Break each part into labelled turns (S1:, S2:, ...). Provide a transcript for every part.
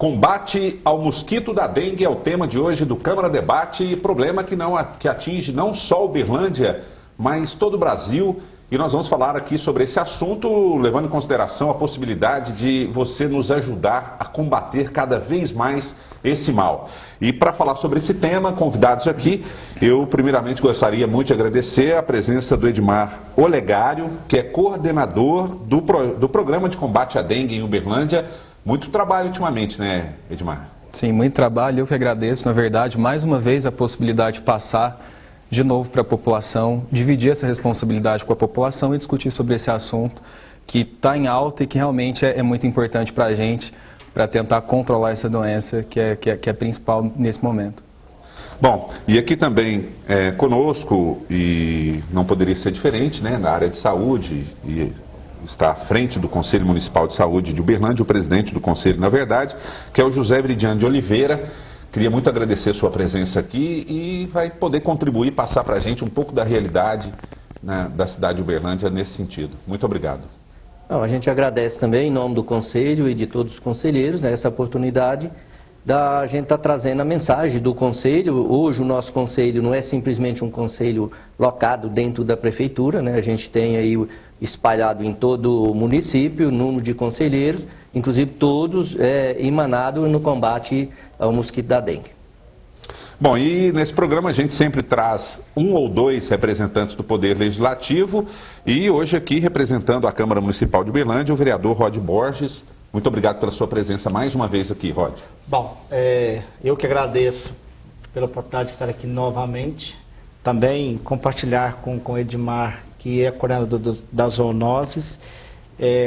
S1: Combate ao mosquito da dengue é o tema de hoje do Câmara Debate, problema que atinge não só Uberlândia, mas todo o Brasil. E nós vamos falar aqui sobre esse assunto, levando em consideração a possibilidade de você nos ajudar a combater cada vez mais esse mal. E para falar sobre esse tema, convidados aqui, eu primeiramente gostaria muito de agradecer a presença do Edmar Olegário, que é coordenador do Programa de Combate à Dengue em Uberlândia. Muito trabalho ultimamente, né, Edmar?
S2: Sim, muito trabalho. Eu que agradeço, na verdade, mais uma vez a possibilidade de passar de novo para a população, dividir essa responsabilidade com a população e discutir sobre esse assunto que está em alta e que realmente é muito importante para a gente, para tentar controlar essa doença que é principal nesse momento.
S1: Bom, e aqui também conosco, e não poderia ser diferente, né, na área de saúde, e está à frente do Conselho Municipal de Saúde de Uberlândia, o presidente do Conselho, na verdade, que é o José Veridiano de Oliveira. Queria muito agradecer a sua presença aqui e vai poder contribuir, passar para a gente um pouco da realidade, né, da cidade de Uberlândia nesse sentido. Muito obrigado.
S3: A gente agradece também, em nome do Conselho e de todos os conselheiros, né, essa oportunidade da gente estar trazendo a mensagem do Conselho. Hoje o nosso Conselho não é simplesmente um Conselho locado dentro da Prefeitura, né? A gente tem aí espalhado em todo o município o número de conselheiros, inclusive todos emanados no combate ao mosquito da dengue.
S1: Bom, e nesse programa a gente sempre traz um ou dois representantes do Poder Legislativo e hoje aqui representando a Câmara Municipal de Uberlândia, o vereador Rod Borges. Muito obrigado pela sua presença mais uma vez aqui, Rod.
S4: Bom, eu que agradeço pela oportunidade de estar aqui novamente. Também compartilhar com o Edmar, que é coordenador das zoonoses,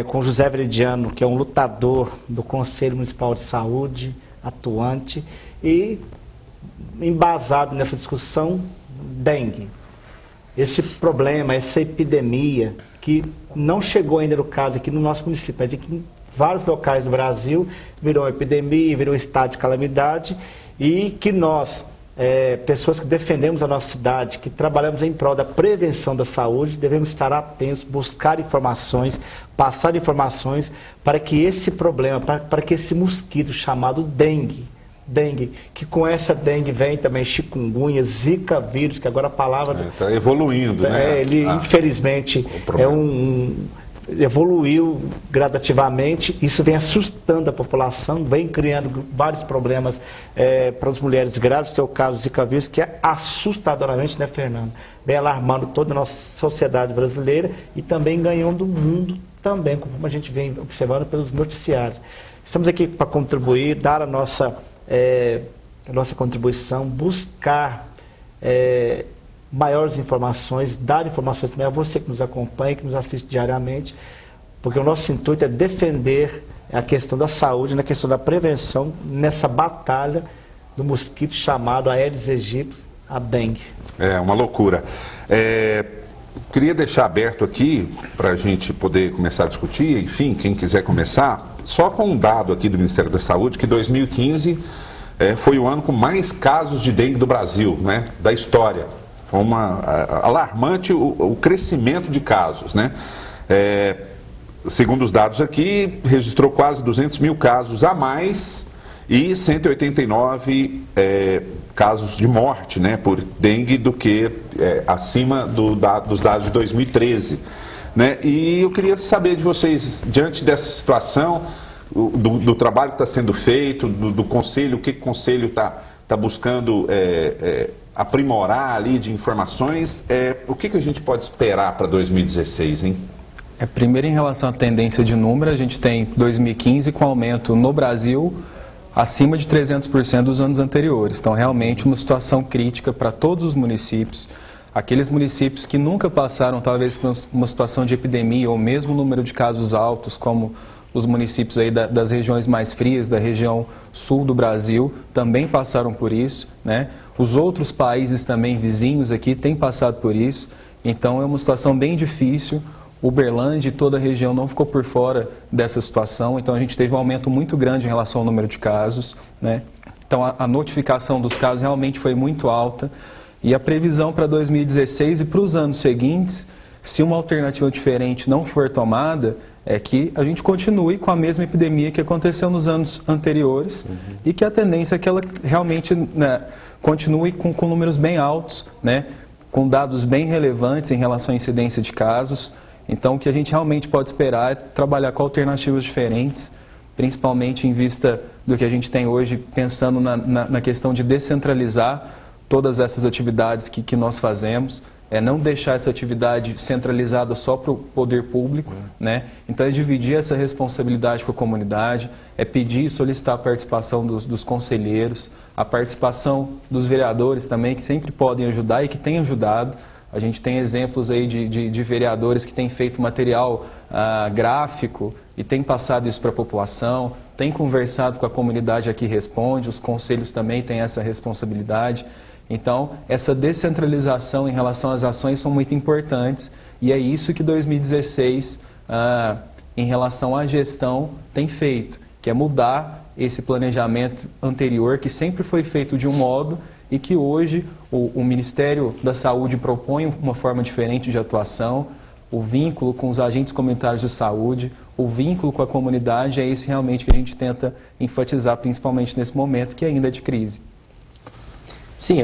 S4: com o José Veridiano, que é um lutador do Conselho Municipal de Saúde, atuante, e embasado nessa discussão, dengue. Esse problema, essa epidemia, que não chegou ainda no caso aqui no nosso município, mas aqui em vários locais do Brasil, virou uma epidemia, virou um estado de calamidade, e que nós, pessoas que defendemos a nossa cidade, que trabalhamos em prol da prevenção da saúde, devemos estar atentos, buscar informações, passar informações para que esse problema, para que esse mosquito chamado dengue, que com essa dengue vem também chikungunya, zika vírus, que agora a palavra...
S1: Está evoluindo, né?
S4: Ele, infelizmente, evoluiu gradativamente, isso vem assustando a população, vem criando vários problemas para as mulheres grávidas, que é o caso do Zika vírus, que é assustadoramente, né, Fernando? Vem alarmando toda a nossa sociedade brasileira e também ganhando o mundo também, como a gente vem observando pelos noticiários. Estamos aqui para contribuir, dar a nossa contribuição, buscar maiores informações, dar informações também a você que nos acompanha, que nos assiste diariamente, porque o nosso intuito é defender a questão da saúde, na questão da prevenção, nessa batalha do mosquito chamado Aedes aegypti, a dengue.
S1: É uma loucura. Queria deixar aberto aqui, para a gente poder começar a discutir, enfim, quem quiser começar, só com um dado aqui do Ministério da Saúde, que 2015 foi o ano com mais casos de dengue do Brasil, né, da história. Foi alarmante o crescimento de casos, né? Segundo os dados aqui, registrou quase 200 mil casos a mais e 189 casos de morte, né, por dengue do que acima dos dados de 2013. Né? E eu queria saber de vocês, diante dessa situação, do trabalho que está sendo feito, do Conselho, o que o Conselho está buscando aprimorar ali de informações, o que a gente pode esperar para 2016, hein?
S2: Primeiro, em relação à tendência de número, a gente tem 2015 com aumento no Brasil acima de 300% dos anos anteriores. Então, realmente, uma situação crítica para todos os municípios. Aqueles municípios que nunca passaram, talvez, por uma situação de epidemia ou mesmo número de casos altos, como os municípios aí das regiões mais frias, da região sul do Brasil, também passaram por isso, né? Os outros países também vizinhos aqui têm passado por isso. Então, é uma situação bem difícil. Uberlândia e toda a região não ficou por fora dessa situação, então a gente teve um aumento muito grande em relação ao número de casos, né? Então a notificação dos casos realmente foi muito alta e a previsão para 2016 e para os anos seguintes, se uma alternativa diferente não for tomada, é que a gente continue com a mesma epidemia que aconteceu nos anos anteriores e que a tendência é que ela realmente, né, continue com números bem altos, né, com dados bem relevantes em relação à incidência de casos. Então, o que a gente realmente pode esperar é trabalhar com alternativas diferentes, principalmente em vista do que a gente tem hoje, pensando na questão de descentralizar todas essas atividades que nós fazemos, não deixar essa atividade centralizada só para o poder público, né? Então é dividir essa responsabilidade com a comunidade, é pedir e solicitar a participação dos conselheiros, a participação dos vereadores também, que sempre podem ajudar e que têm ajudado. A gente tem exemplos aí de vereadores que têm feito material gráfico e têm passado isso para a população, têm conversado com a comunidade aqui responde, os conselhos também têm essa responsabilidade. Então, essa descentralização em relação às ações são muito importantes e é isso que 2016, em relação à gestão, tem feito, que é mudar esse planejamento anterior, que sempre foi feito de um modo e que hoje o Ministério da Saúde propõe uma forma diferente de atuação, o vínculo com os agentes comunitários de saúde, o vínculo com a comunidade, é isso realmente que a gente tenta enfatizar, principalmente nesse momento que ainda é de crise.
S3: Sim,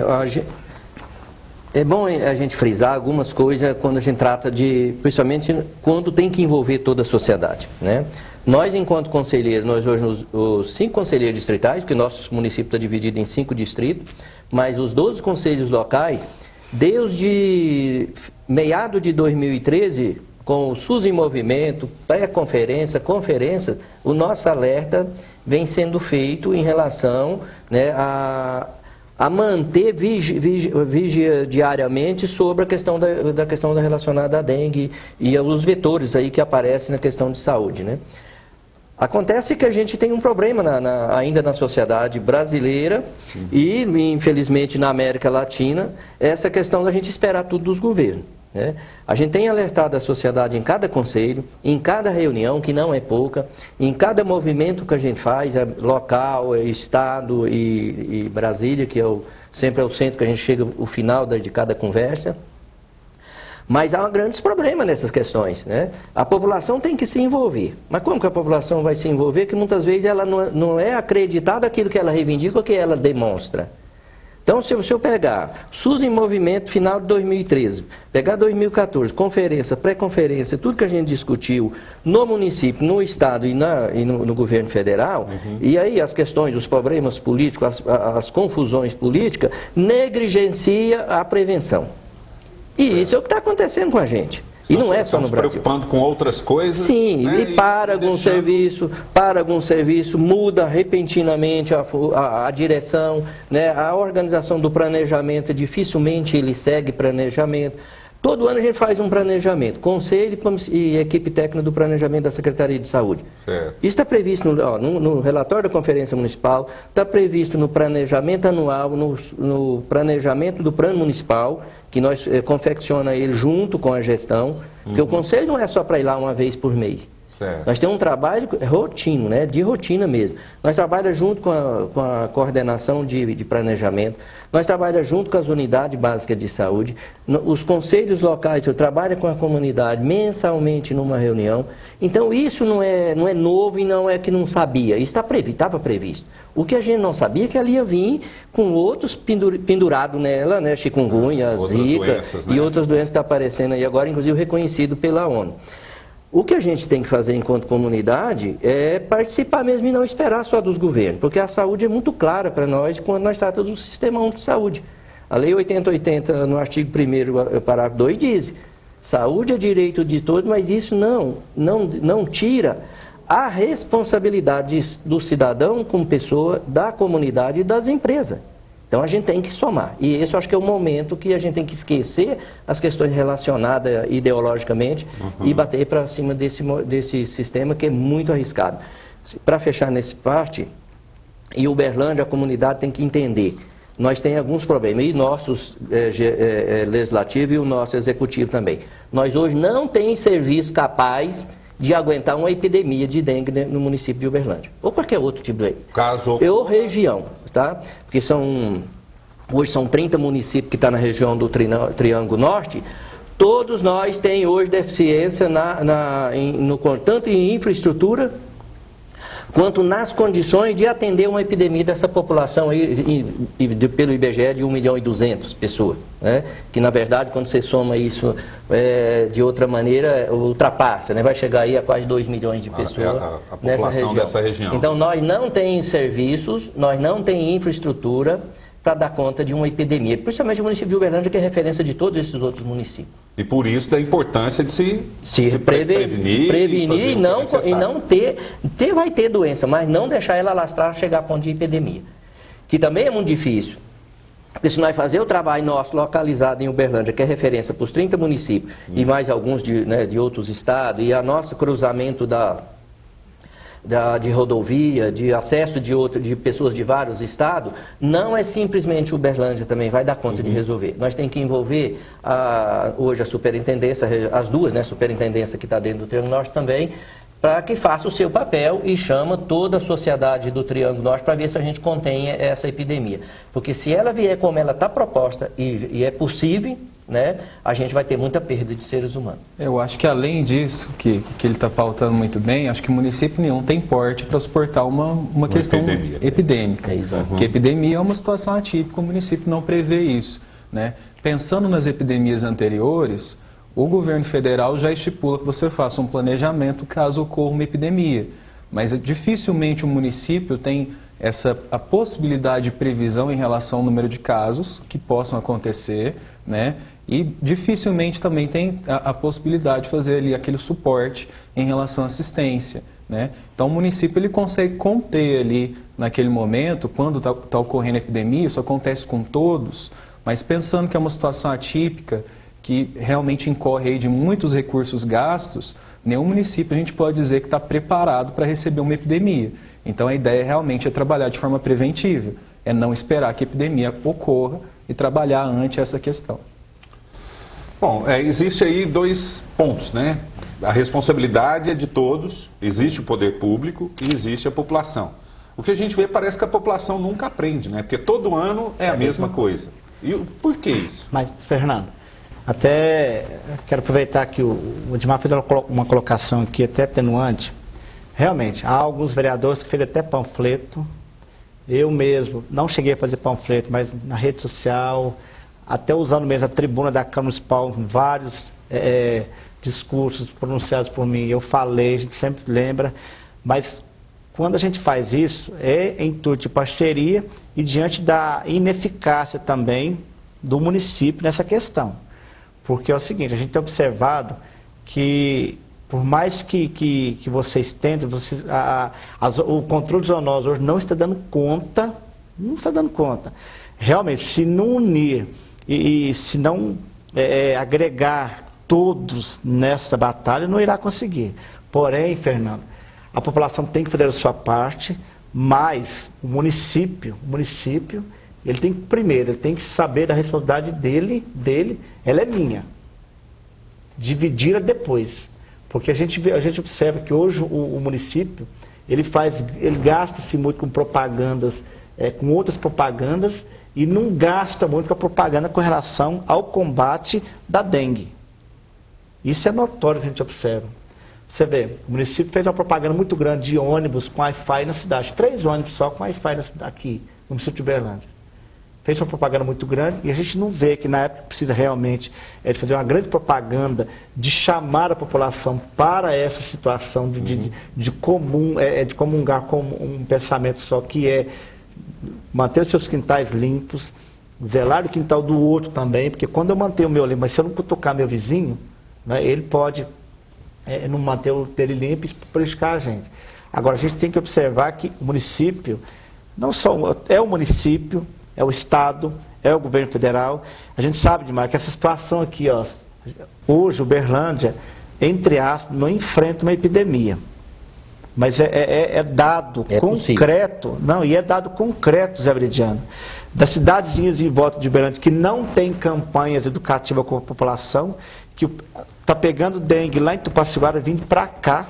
S3: é bom a gente frisar algumas coisas quando a gente trata de, principalmente quando tem que envolver toda a sociedade, né? Nós, enquanto conselheiros, nós hoje, os 5 conselheiros distritais, porque nosso município está dividido em 5 distritos, mas os 12 conselhos locais, desde meado de 2013, com o SUS em movimento, pré-conferência, conferência, o nosso alerta vem sendo feito em relação, né, a manter vigia diariamente sobre a questão da questão relacionada à dengue e aos vetores aí que aparecem na questão de saúde, né? Acontece que a gente tem um problema ainda na sociedade brasileira e, infelizmente, na América Latina, essa questão da gente esperar tudo dos governos, né? A gente tem alertado a sociedade em cada conselho, em cada reunião, que não é pouca, em cada movimento que a gente faz, local, estado e Brasília, que sempre é o centro que a gente chega ao final de cada conversa. Mas há grandes problemas nessas questões, né? A população tem que se envolver. Mas como que a população vai se envolver? Que muitas vezes ela não é acreditada aquilo que ela reivindica ou que ela demonstra. Então, se eu pegar SUS em movimento final de 2013, pegar 2014, conferência, pré-conferência, tudo que a gente discutiu no município, no estado e no governo federal, e aí as questões, os problemas políticos, as confusões políticas, negligencia a prevenção. E isso é o que está acontecendo com a gente. E não é só no Brasil.
S1: Preocupando com outras coisas.
S3: Sim, né? E para algum serviço, muda repentinamente a direção, né? A organização do planejamento, dificilmente ele segue planejamento. Todo ano a gente faz um planejamento, conselho e equipe técnica do planejamento da Secretaria de Saúde. Certo. Isso está previsto no relatório da Conferência Municipal, está previsto no planejamento anual, no planejamento do Plano Municipal, que nós confecciona ele junto com a gestão, porque o conselho não é só para ir lá uma vez por mês. Certo. Nós temos um trabalho rotina, né, de rotina mesmo. Nós trabalhamos junto com a coordenação de planejamento, nós trabalhamos junto com as unidades básicas de saúde, os conselhos locais, eu trabalho com a comunidade mensalmente numa reunião. Então isso não é novo e não é que não sabia, isso estava previsto. O que a gente não sabia é que ela ia vir com outros pendurados nela, né, chikungunya, zika doenças, né? E outras doenças que estão aparecendo aí agora, inclusive reconhecido pela ONU. O que a gente tem que fazer enquanto comunidade é participar mesmo e não esperar só dos governos, porque a saúde é muito clara para nós quando nós tratamos do Sistema Único de Saúde. A Lei 8080, no artigo 1º, parágrafo 2, diz: saúde é direito de todos, mas isso não tira a responsabilidade do cidadão como pessoa, da comunidade e das empresas. Então a gente tem que somar. E esse eu acho que é o momento que a gente tem que esquecer as questões relacionadas ideologicamente e bater para cima desse sistema que é muito arriscado. Para fechar nessa parte, e Uberlândia, a comunidade tem que entender, nós temos alguns problemas, e nossos legislativo e o nosso executivo também. Nós hoje não temos serviço capaz de aguentar uma epidemia de dengue no município de Uberlândia, ou qualquer outro tipo de dengue. Ou região, tá? Porque hoje são 30 municípios que estão na região do Triângulo Norte, todos nós temos hoje deficiência tanto em infraestrutura, quanto nas condições de atender uma epidemia dessa população aí, pelo IBGE de 1.200.000 pessoas, né? Que na verdade, quando você soma isso de outra maneira, ultrapassa, né? Vai chegar aí a quase 2 milhões de pessoas
S1: a população dessa região.
S3: Então nós não temos serviços, nós não temos infraestrutura para dar conta de uma epidemia, principalmente o município de Uberlândia, que é referência de todos esses outros municípios.
S1: E por isso da importância de se prevenir
S3: e não vai ter doença, mas não deixar ela alastrar, chegar a ponto de epidemia. Que também é muito difícil. Porque se nós fazer o trabalho nosso localizado em Uberlândia, que é referência para os 30 municípios e mais alguns de outros estados, e a nosso cruzamento de rodovia, de acesso de pessoas de vários estados, não é simplesmente Uberlândia também, vai dar conta de resolver. Nós temos que envolver hoje a superintendência, as duas, né, superintendência que está dentro do Triângulo Norte também, para que faça o seu papel e chama toda a sociedade do Triângulo Norte para ver se a gente contém essa epidemia. Porque se ela vier como ela está proposta e é possível, né, a gente vai ter muita perda de seres humanos.
S2: Eu acho que além disso, que ele está pautando muito bem, acho que município nenhum tem porte para suportar uma questão epidêmica. Porque epidemia é uma situação atípica, o município não prevê isso, né? Pensando nas epidemias anteriores, o governo federal já estipula que você faça um planejamento caso ocorra uma epidemia. Mas dificilmente o município tem a possibilidade de previsão em relação ao número de casos que possam acontecer, né? E dificilmente também tem a possibilidade de fazer ali aquele suporte em relação à assistência, né? Então o município ele consegue conter ali naquele momento, quando está ocorrendo a epidemia, isso acontece com todos, mas pensando que é uma situação atípica, que realmente incorre aí de muitos recursos gastos, nenhum município a gente pode dizer que está preparado para receber uma epidemia. Então a ideia realmente é trabalhar de forma preventiva, é não esperar que a epidemia ocorra e trabalhar ante essa questão.
S1: Bom, existe aí 2 pontos, né? A responsabilidade é de todos, existe o poder público e existe a população. O que a gente vê parece que a população nunca aprende, né? Porque todo ano é a mesma coisa. E por que isso?
S4: Mas, Fernando, até quero aproveitar que o Edmar fez uma colocação aqui até atenuante. Realmente, há alguns vereadores que fez até panfleto. Eu mesmo não cheguei a fazer panfleto, mas na rede social, até usando mesmo a tribuna da Câmara Municipal, vários discursos pronunciados por mim, eu falei, a gente sempre lembra, mas quando a gente faz isso, é em intuito de parceria e diante da ineficácia também do município nessa questão. Porque é o seguinte, a gente tem observado que, por mais que vocês tentem, o controle zoonose hoje não está dando conta, Realmente, se não unir e se não agregar todos nessa batalha, não irá conseguir. Porém, Fernando, a população tem que fazer a sua parte, mas o município, ele tem que, primeiro, ele tem que saber da responsabilidade dele, ela é minha. Dividir-a depois. Porque a gente observa que hoje o município, ele gasta-se muito com propagandas, com outras propagandas, e não gasta muito com a propaganda com relação ao combate da dengue. Isso é notório que a gente observa. Você vê, o município fez uma propaganda muito grande de ônibus com Wi-Fi na cidade. 3 ônibus só com Wi-Fi aqui, no município de Uberlândia. Fez uma propaganda muito grande e a gente não vê que na época precisa realmente de fazer uma grande propaganda, de chamar a população para essa situação de comungar com um pensamento só, que é manter os seus quintais limpos, zelar o quintal do outro também, porque quando eu mantenho o meu limpo, mas se eu não cutucar meu vizinho, né, ele pode não manter o dele limpo e prejudicar a gente. Agora, a gente tem que observar que o município, não só é o município, é o Estado, é o governo federal. A gente sabe demais que essa situação aqui, hoje, Uberlândia, entre aspas, não enfrenta uma epidemia. Mas é dado concreto, possível. Não, e é dado concreto, Zé Veridiano, das cidadezinhas em volta de Uberlândia que não tem campanhas educativas com a população, que está pegando dengue lá em Tupaciguara vindo para cá,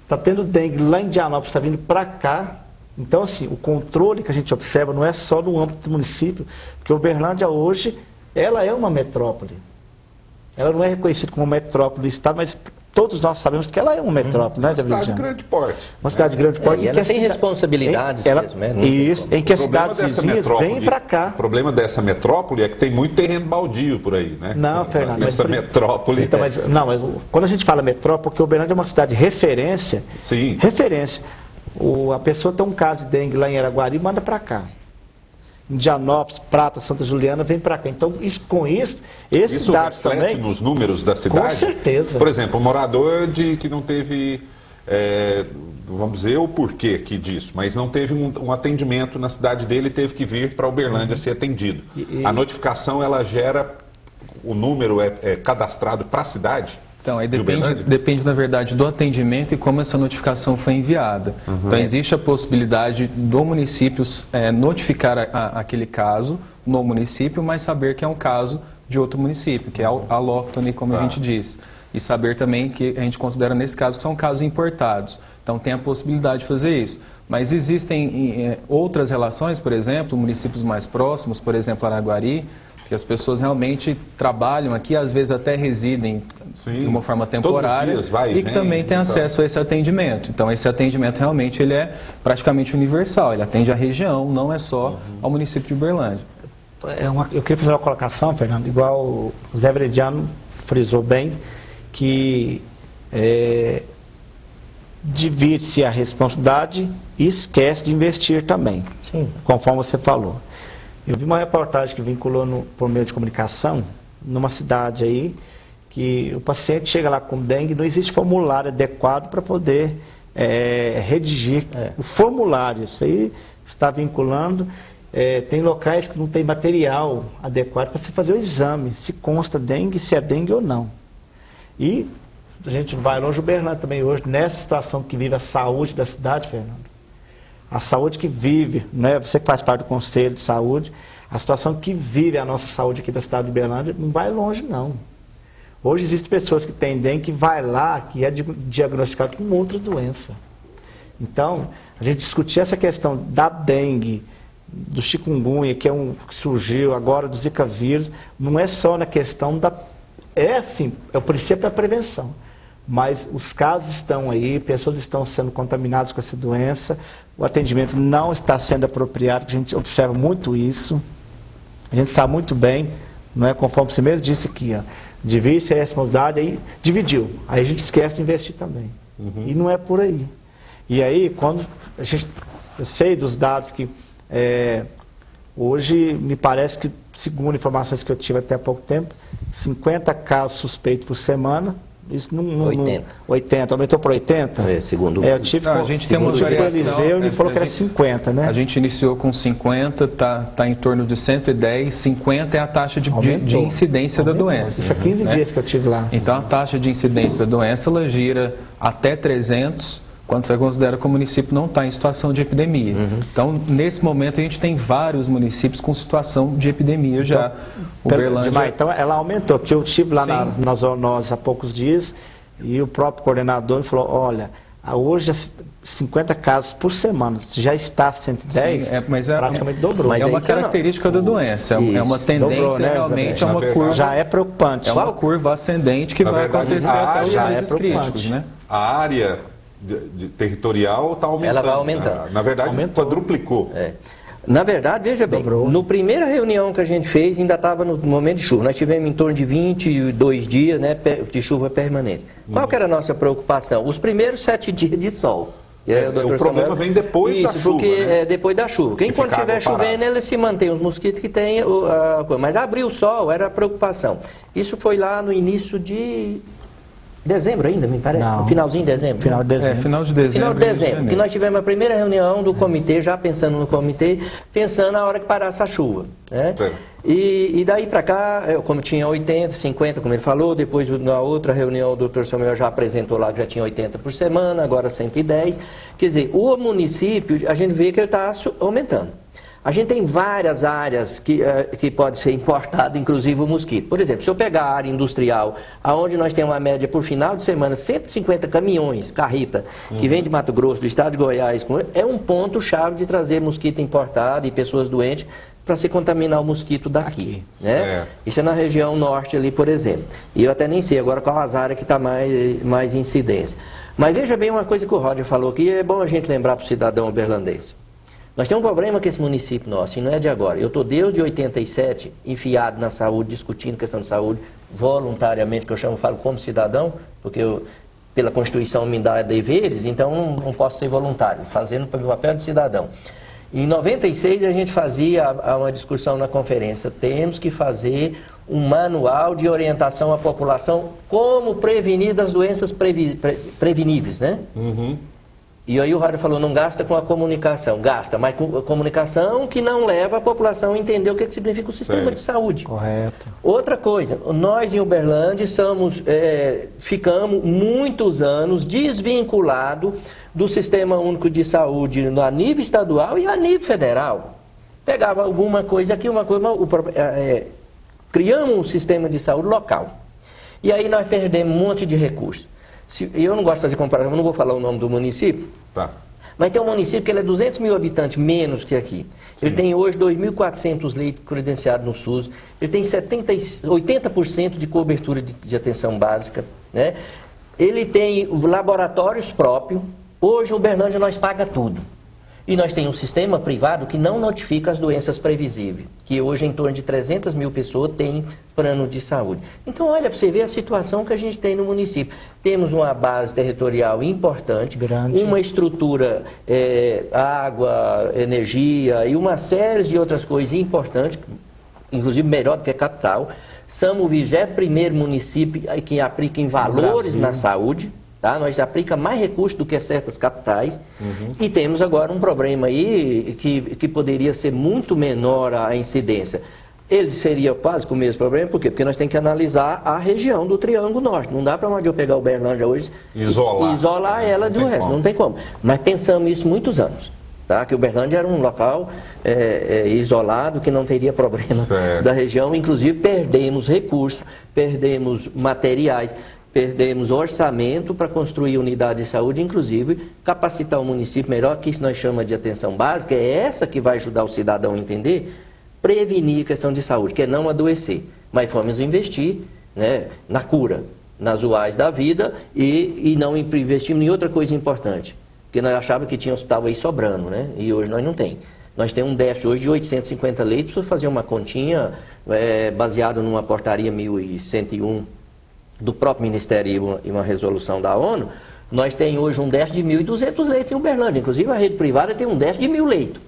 S4: está tendo dengue lá em Dianópolis, está vindo para cá. Então, assim, o controle que a gente observa não é só no âmbito do município, porque Uberlândia hoje, ela é uma metrópole. ela não é reconhecida como metrópole do estado, mas todos nós sabemos que ela é uma metrópole, né, Zé
S1: Uma cidade de
S4: Veridiano?
S1: grande porte.
S4: Uma cidade de grande porte.
S3: E ela tem responsabilidades mesmo, né?
S4: Isso, em que as cidades vizinhas vêm para
S1: O
S4: cá.
S1: problema dessa metrópole é que tem muito terreno baldio por aí, né?
S4: Não, Fernando.
S1: Nessa metrópole.
S4: Então, mas quando a gente fala metrópole, porque Uberlândia é uma cidade de referência.
S1: Sim.
S4: Referência. A pessoa tem um caso de dengue lá em Araguari, manda para cá. Indianópolis, Prata, Santa Juliana, vem para cá. Então, esses dados
S1: reflete
S4: também...
S1: nos números da cidade?
S4: Com certeza.
S1: Por exemplo, um morador que não teve, vamos dizer, o porquê aqui disso, mas não teve um atendimento na cidade dele e teve que vir para Uberlândia ser atendido. A notificação, ela gera, o número é cadastrado para a cidade?
S2: Então, aí depende, na verdade, do atendimento e como essa notificação foi enviada. Então, existe a possibilidade do município notificar aquele caso no município, mas saber que é um caso de outro município, que é alóctone, como a gente diz. E saber também que a gente considera, nesse caso, que são casos importados. Então, tem a possibilidade de fazer isso. Mas existem outras relações, por exemplo, municípios mais próximos, por exemplo, Araguari, que as pessoas realmente trabalham aqui, às vezes até residem de uma forma temporária e que também têm acesso a esse atendimento. Então, esse atendimento realmente ele é praticamente universal, ele atende a região, não é só ao município de Uberlândia.
S4: Eu queria fazer uma colocação, Fernando, igual o Zé Veridiano frisou bem, que divide-se a responsabilidade e esquece de investir também, conforme você falou. Eu vi uma reportagem que vinculou por meio de comunicação, numa cidade aí, que o paciente chega lá com dengue, não existe formulário adequado para poder redigir o formulário. Isso aí está vinculando. Tem locais que não tem material adequado para você fazer o exame, se consta dengue, se é dengue ou não. E a gente vai longe, Uberlândia também hoje, nessa situação que vive a saúde da cidade, Fernando. A saúde que vive, né? Você que faz parte do Conselho de Saúde, a situação que vive a nossa saúde aqui da cidade de Uberlândia não vai longe, não. Hoje existem pessoas que têm dengue, que vai lá, que é diagnosticado com outra doença. Então, a gente discutir essa questão da dengue, do chikungunya, que surgiu agora, do Zika vírus, não é só na questão da... é o princípio da prevenção. Mas os casos estão aí, pessoas estão sendo contaminadas com essa doença, o atendimento não está sendo apropriado, a gente observa muito isso, a gente sabe muito bem, não é, conforme você mesmo disse aqui, divide-se a responsabilidade, aí dividiu, aí a gente esquece de investir também. E não é por aí. E aí, quando eu sei dos dados que hoje me parece que, segundo informações que eu tive até há pouco tempo, 50 casos suspeitos por semana. Isso 80, aumentou para 80?
S3: Segundo
S2: a gente tem uma variação.
S4: Ele falou que era 50, né?
S2: A gente iniciou com 50, está em torno de 110, 50 é a taxa de incidência da doença.
S4: Isso há 15 dias que eu estive lá.
S2: Então, a taxa de incidência da doença, ela gira até 300, quando você considera que o município não está em situação de epidemia. Então, nesse momento, a gente tem vários municípios com situação de epidemia já.
S4: Uberlândia... Então, ela aumentou, porque eu estive lá na zoonose há poucos dias e o próprio coordenador falou, olha, hoje 50 casos por semana, se já está 110, praticamente dobrou.
S2: Mas é uma característica da doença, é uma tendência, dobrou, né, realmente, é uma curva...
S4: Já é preocupante.
S2: É uma curva ascendente que vai acontecer até os meses críticos, né?
S1: A área... territorial está aumentando.
S3: Ela vai aumentando.
S1: Na verdade, quadruplicou.
S3: Na verdade, veja bem, na primeira reunião que a gente fez, ainda estava no momento de chuva. Nós tivemos em torno de 22 dias, né, de chuva permanente. Qual que era a nossa preocupação? Os primeiros 7 dias de sol.
S1: O problema vem depois da chuva,
S3: porque
S1: né?
S3: Depois da chuva. Porque enquanto estiver chovendo, ele se mantém, os mosquitos que tem a coisa. Mas abriu o sol, era a preocupação. Isso foi lá no início de... dezembro ainda, me parece?
S4: Não.
S3: No finalzinho de dezembro.
S4: Final de dezembro.
S2: Final de dezembro.
S3: Final de dezembro, que nós tivemos a primeira reunião do comitê, já pensando no comitê, pensando na hora que parasse a chuva. Né? E daí para cá, como tinha 80, 50, como ele falou, depois na outra reunião o doutor Samuel já apresentou lá que já tinha 80 por semana, agora 110. Quer dizer, o município, a gente vê que ele está aumentando. A gente tem várias áreas que pode ser importado, inclusive o mosquito. Por exemplo, se eu pegar a área industrial, onde nós temos uma média por final de semana, 150 caminhões, carreta, que vem de Mato Grosso, do estado de Goiás, é um ponto-chave de trazer mosquito importado e pessoas doentes para se contaminar o mosquito daqui, né? Isso é na região norte ali, por exemplo. E eu até nem sei agora qual as áreas que está mais incidência. Mas veja bem uma coisa que o Roger falou aqui, é bom a gente lembrar para o cidadão uberlandense. Nós temos um problema com esse município nosso, e não é de agora. Eu estou desde 87 enfiado na saúde, discutindo questão de saúde, voluntariamente, que eu falo como cidadão, porque pela Constituição me dá deveres, então não posso ser voluntário, fazendo o meu papel de cidadão. Em 96 a gente fazia uma discussão na conferência, temos que fazer um manual de orientação à população como prevenir das doenças preveníveis, né? Uhum. E aí o Roger falou, não gasta com a comunicação, gasta, mas com a comunicação que não leva a população a entender o que significa o sistema de saúde.
S4: Correto.
S3: Outra coisa, nós em Uberlândia ficamos muitos anos desvinculados do Sistema Único de Saúde a nível estadual e a nível federal. Pegava alguma coisa aqui, criamos um sistema de saúde local. E aí nós perdemos um monte de recursos. Eu não gosto de fazer comparação, eu não vou falar o nome do município. Tá. Mas tem um município que ele é 200 mil habitantes, menos que aqui. Sim. Ele tem hoje 2.400 leitos credenciados no SUS. Ele tem 80% de cobertura de atenção básica. Né? Ele tem laboratórios próprios. Hoje, em Uberlândia, nós pagamos tudo. E nós temos um sistema privado que não notifica as doenças previsíveis, que hoje em torno de 300 mil pessoas têm plano de saúde. Então, olha, para você ver a situação que a gente tem no município. Temos uma base territorial importante, grande, uma estrutura, água, energia e uma série de outras coisas importantes, inclusive melhor do que a capital. Somos o 21º município que aplica em valores na saúde. Tá? Nós aplicamos mais recursos do que certas capitais. E temos agora um problema aí que poderia ser muito menor a incidência. Ele seria quase com o mesmo problema, por quê? Porque nós temos que analisar a região do Triângulo Norte. Não dá para onde eu pegar Uberlândia hoje isolar ela do resto, não tem como. Mas pensamos isso muitos anos. Tá? Que Uberlândia era um local isolado, que não teria problema da região. Inclusive perdemos recursos, perdemos materiais, perdemos orçamento para construir unidade de saúde, inclusive capacitar o município melhor, que isso nós chamamos de atenção básica, é essa que vai ajudar o cidadão a entender, prevenir a questão de saúde, que é não adoecer. Mas vamos investir, né, na cura, nas UAs da vida e não investimos em outra coisa importante, porque nós achávamos que tinha hospital aí sobrando, né, e hoje nós não tem. Nós temos um déficit hoje de 850 leitos, preciso fazer uma continha baseado numa portaria 1101 do próprio Ministério e uma resolução da ONU. Nós temos hoje um déficit de 1.200 leitos em Uberlândia. Inclusive a rede privada tem um déficit de 1.000 leitos,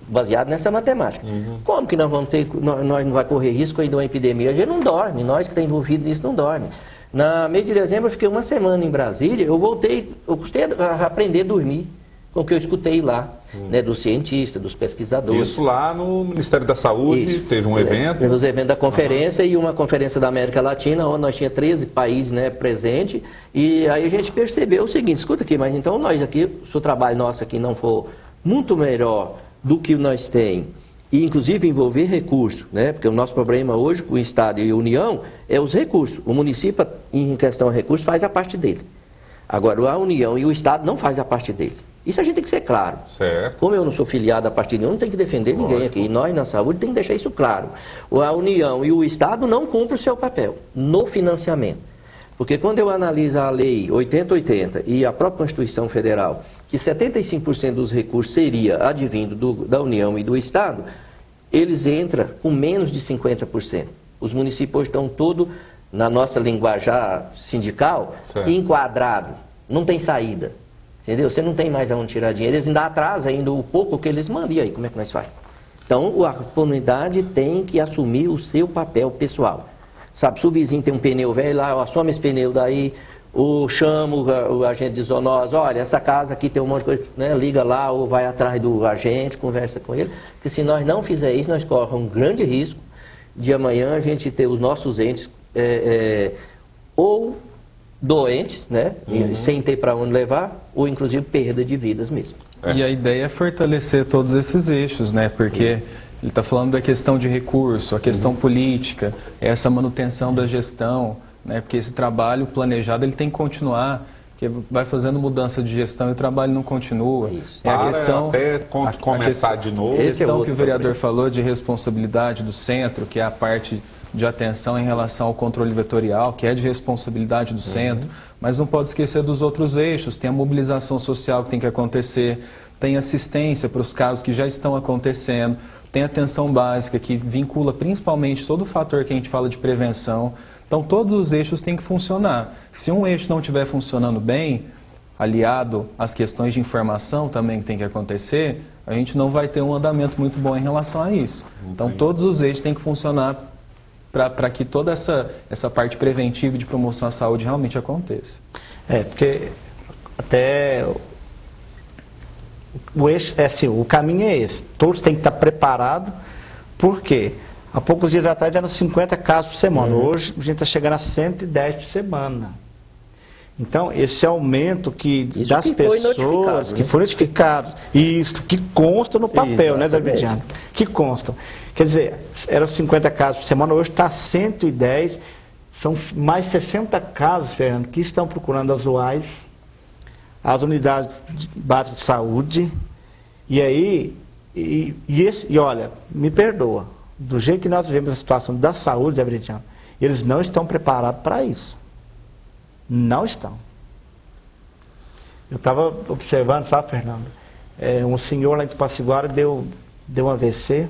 S3: baseado nessa matemática. Como que nós vamos ter, nós não vamos correr risco aí de uma epidemia? A gente não dorme, nós que estamos envolvidos nisso não dorme. Na mês de dezembro eu fiquei uma semana em Brasília, eu custei a aprender a dormir com o que eu escutei lá, né, dos cientistas, dos pesquisadores.
S1: Isso lá no Ministério da Saúde, teve um evento.
S3: Nos eventos da conferência e uma conferência da América Latina, onde nós tínhamos 13 países, né, presentes, e aí a gente percebeu o seguinte, escuta aqui, mas então nós aqui, se o trabalho nosso aqui não for muito melhor do que nós temos, e inclusive envolver recursos, né, porque o nosso problema hoje com o Estado e a União é os recursos. O município, em questão de recursos, faz a parte dele. Agora, a União e o Estado não fazem a parte deles. Isso a gente tem que ser claro.
S1: Certo.
S3: Como eu não sou filiado a partido nenhum, não tem que defender ninguém aqui. E nós, na saúde, tem que deixar isso claro. A União e o Estado não cumprem o seu papel no financiamento. Porque quando eu analiso a Lei 8080 e a própria Constituição Federal, que 75% dos recursos seria advindo da União e do Estado, eles entram com menos de 50%. Os municípios hoje estão todos, na nossa linguajar sindical, enquadrados. Não tem saída. Entendeu? Você não tem mais aonde tirar dinheiro, eles ainda atrasam ainda o pouco que eles mandam. E aí, como é que nós faz? Então, a comunidade tem que assumir o seu papel pessoal. Sabe, se o vizinho tem um pneu velho lá, assome esse pneu daí, ou chama o agente de zoonose, olha, essa casa aqui tem um monte de coisa, né? Liga lá ou vai atrás do agente, conversa com ele. Porque se nós não fizermos isso, nós corremos um grande risco de amanhã a gente ter os nossos entes ou doentes, né, sem ter para onde levar, ou inclusive perda de vidas mesmo.
S2: E a ideia é fortalecer todos esses eixos, né, porque ele está falando da questão de recurso, a questão política, essa manutenção da gestão, né, porque esse trabalho planejado ele tem que continuar, que porque vai fazendo mudança de gestão e o trabalho não continua.
S3: Isso.
S2: É a questão,
S1: até começar de novo.
S2: A questão
S3: é
S2: que o vereador falou de responsabilidade do centro, que é a parte de atenção em relação ao controle vetorial, que é de responsabilidade do centro, mas não pode esquecer dos outros eixos. Tem a mobilização social que tem que acontecer, tem assistência para os casos que já estão acontecendo, tem a atenção básica que vincula principalmente todo o fator que a gente fala de prevenção. Então, todos os eixos têm que funcionar. Se um eixo não estiver funcionando bem, aliado às questões de informação também que tem que acontecer, a gente não vai ter um andamento muito bom em relação a isso. Então, todos os eixos têm que funcionar para que toda essa parte preventiva e de promoção à saúde realmente aconteça.
S4: Porque até o eixo, assim, o caminho é esse. Todos têm que estar preparados, porque há poucos dias atrás eram 50 casos por semana. Hoje a gente está chegando a 110 por semana. Então, esse aumento das pessoas que foram notificados, isso, que consta no papel, né, Davidiano? Que constam. Quer dizer, eram 50 casos por semana, hoje está 110, são mais 60 casos, Fernando, que estão procurando as UAS, as unidades básicas de saúde, e aí, e olha, me perdoa, do jeito que nós vivemos a situação da saúde, Zé Veridiano, eles não estão preparados para isso. Não estão. Eu estava observando, sabe, Fernando? Um senhor lá em Tupaciguara deu um AVC,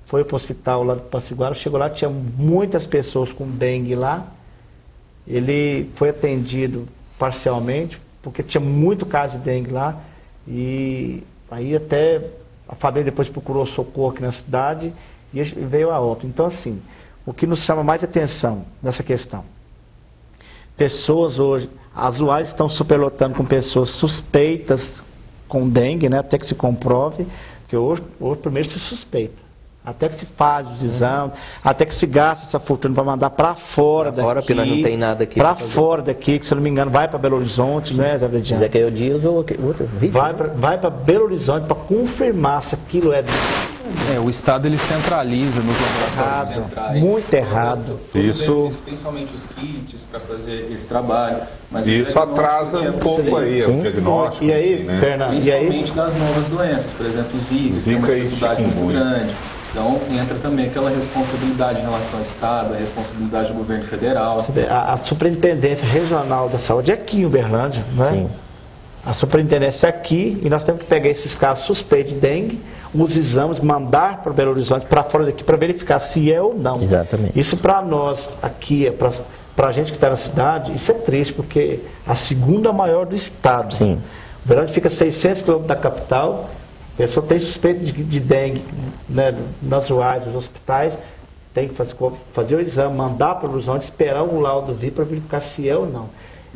S4: foi para o hospital lá de Tupaciguara, chegou lá, tinha muitas pessoas com dengue lá. Ele foi atendido parcialmente, porque tinha muito caso de dengue lá. E aí até a família depois procurou socorro aqui na cidade e veio a óbito. Então, assim, o que nos chama mais atenção nessa questão? Pessoas hoje, as UAS estão superlotando com pessoas suspeitas com dengue, né, até que se comprove, que hoje primeiro se suspeita, até que se faz os exames, até que se gasta essa fortuna para mandar para fora daqui.
S3: Fora, porque nós não tem nada aqui.
S4: Para fora daqui, que se eu não me engano, vai para Belo Horizonte, não é, Zé Veridiano?
S3: Ezequiel Dias ou outro?
S4: Vai para Belo Horizonte para confirmar se aquilo é...
S2: O Estado ele centraliza nos laboratórios centrais.
S4: Muito errado.
S1: Isso,
S2: principalmente os kits para fazer esse trabalho. Mas
S1: isso atrasa um pouco aí, o diagnóstico.
S4: E aí,
S1: assim, né?
S4: Fernando,
S2: principalmente das novas doenças, por exemplo, o Zika, tem uma dificuldade muito grande. Então, entra também aquela responsabilidade em relação ao Estado, a responsabilidade do governo federal.
S4: A Superintendência Regional da Saúde é aqui em Uberlândia, não é? Sim. A superintendência é aqui e nós temos que pegar esses casos suspeitos de dengue, os exames, mandar para Belo Horizonte, para fora daqui, para verificar se é ou não.
S3: Exatamente.
S4: Isso para nós aqui, para a gente que está na cidade, isso é triste, porque a segunda maior do estado.
S3: Sim.
S4: Uberlândia fica a 600 quilômetros da capital, a pessoa tem suspeito de dengue, né, nas UAS, nos hospitais, tem que fazer o exame, mandar para o Horizonte, esperar o laudo vir para verificar se é ou não.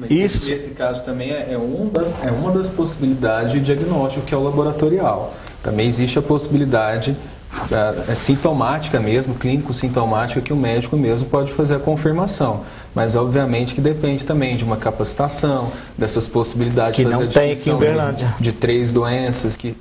S2: Isso. Esse caso também é uma das possibilidades de diagnóstico, que é o laboratorial. Também existe a possibilidade sintomática mesmo, clínico-sintomática, que o médico mesmo pode fazer a confirmação. Mas, obviamente, que depende também de uma capacitação, dessas possibilidades
S4: que
S2: de fazer
S4: não tem aqui em Uberlândia.
S2: De 3 doenças que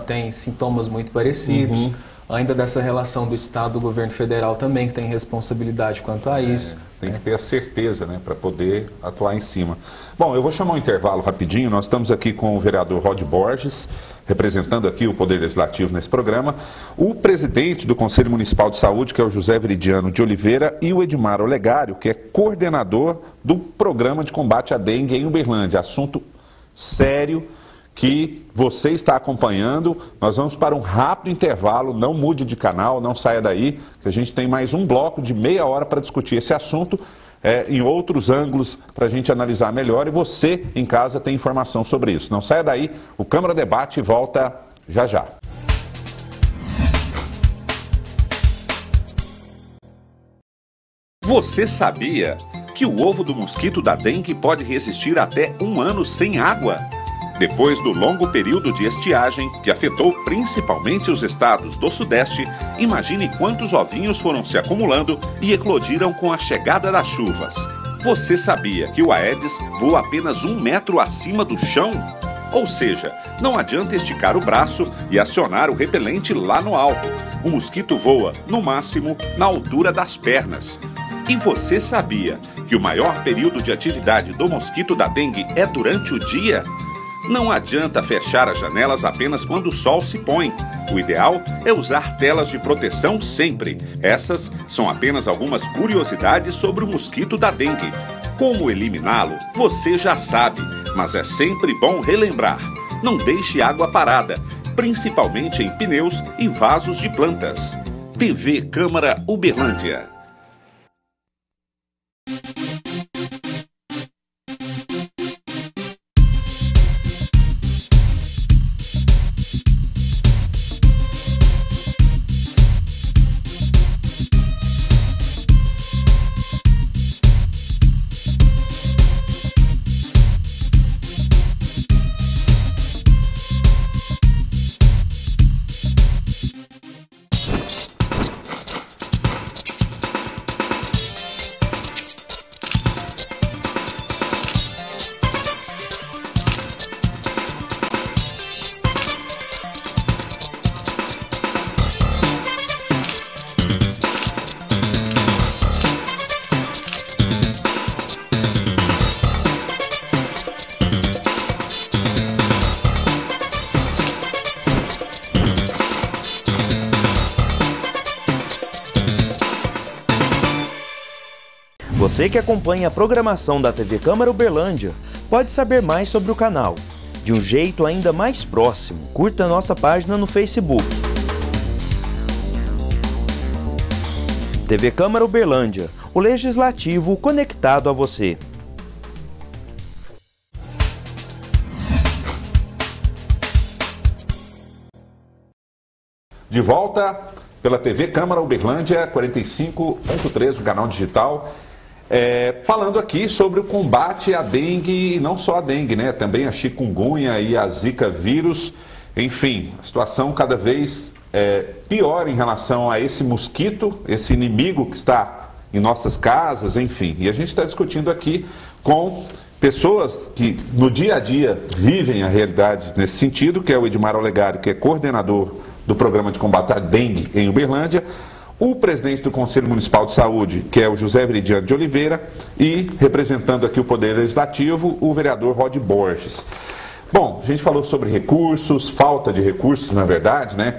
S2: têm sintomas muito parecidos. Ainda dessa relação do Estado e do governo federal também, que tem responsabilidade quanto a isso.
S1: Tem que ter a certeza, né, para poder atuar em cima. Bom, eu vou chamar um intervalo rapidinho. Nós estamos aqui com o vereador Rod Borges, representando aqui o Poder Legislativo nesse programa, o presidente do Conselho Municipal de Saúde, que é o José Veridiano de Oliveira, e o Edmar Olegário, que é coordenador do Programa de Combate à Dengue em Uberlândia. Assunto sério que você está acompanhando. Nós vamos para um rápido intervalo, não mude de canal, não saia daí, que a gente tem mais um bloco de meia hora para discutir esse assunto em outros ângulos para a gente analisar melhor, e você em casa tem informação sobre isso. Não saia daí, o Câmara Debate volta já já. Você sabia que o ovo do mosquito da dengue pode resistir até 1 ano sem água? Depois do longo período de estiagem, que afetou principalmente os estados do Sudeste, imagine quantos ovinhos foram se acumulando e eclodiram com a chegada das chuvas. Você sabia que o Aedes voa apenas 1 metro acima do chão? Ou seja, não adianta esticar o braço e acionar o repelente lá no alto. O mosquito voa, no máximo, na altura das pernas. E você sabia que o maior período de atividade do mosquito da dengue é durante o dia? Não adianta fechar as janelas apenas quando o sol se põe. O ideal é usar telas de proteção sempre. Essas são apenas algumas curiosidades sobre o mosquito da dengue. Como eliminá-lo, você já sabe, mas é sempre bom relembrar. Não deixe água parada, principalmente em pneus e vasos de plantas. TV Câmara Uberlândia.
S5: Você que acompanha a programação da TV Câmara Uberlândia pode saber mais sobre o canal, de um jeito ainda mais próximo. Curta a nossa página no Facebook. TV Câmara Uberlândia, o legislativo conectado a você.
S1: De volta pela TV Câmara Uberlândia 45.3, o canal digital. Falando aqui sobre o combate à dengue, e não só a dengue, né? Também a chikungunya e a zika vírus. Enfim, a situação cada vez pior em relação a esse mosquito, esse inimigo que está em nossas casas, enfim. E a gente está discutindo aqui com pessoas que no dia a dia vivem a realidade nesse sentido, que é o Edmar Olegário, que é coordenador do Programa de Combate à Dengue em Uberlândia, o presidente do Conselho Municipal de Saúde, que é o José Veridiano de Oliveira, e, representando aqui o Poder Legislativo, o vereador Rod Borges. Bom, a gente falou sobre recursos, falta de recursos, na verdade, né?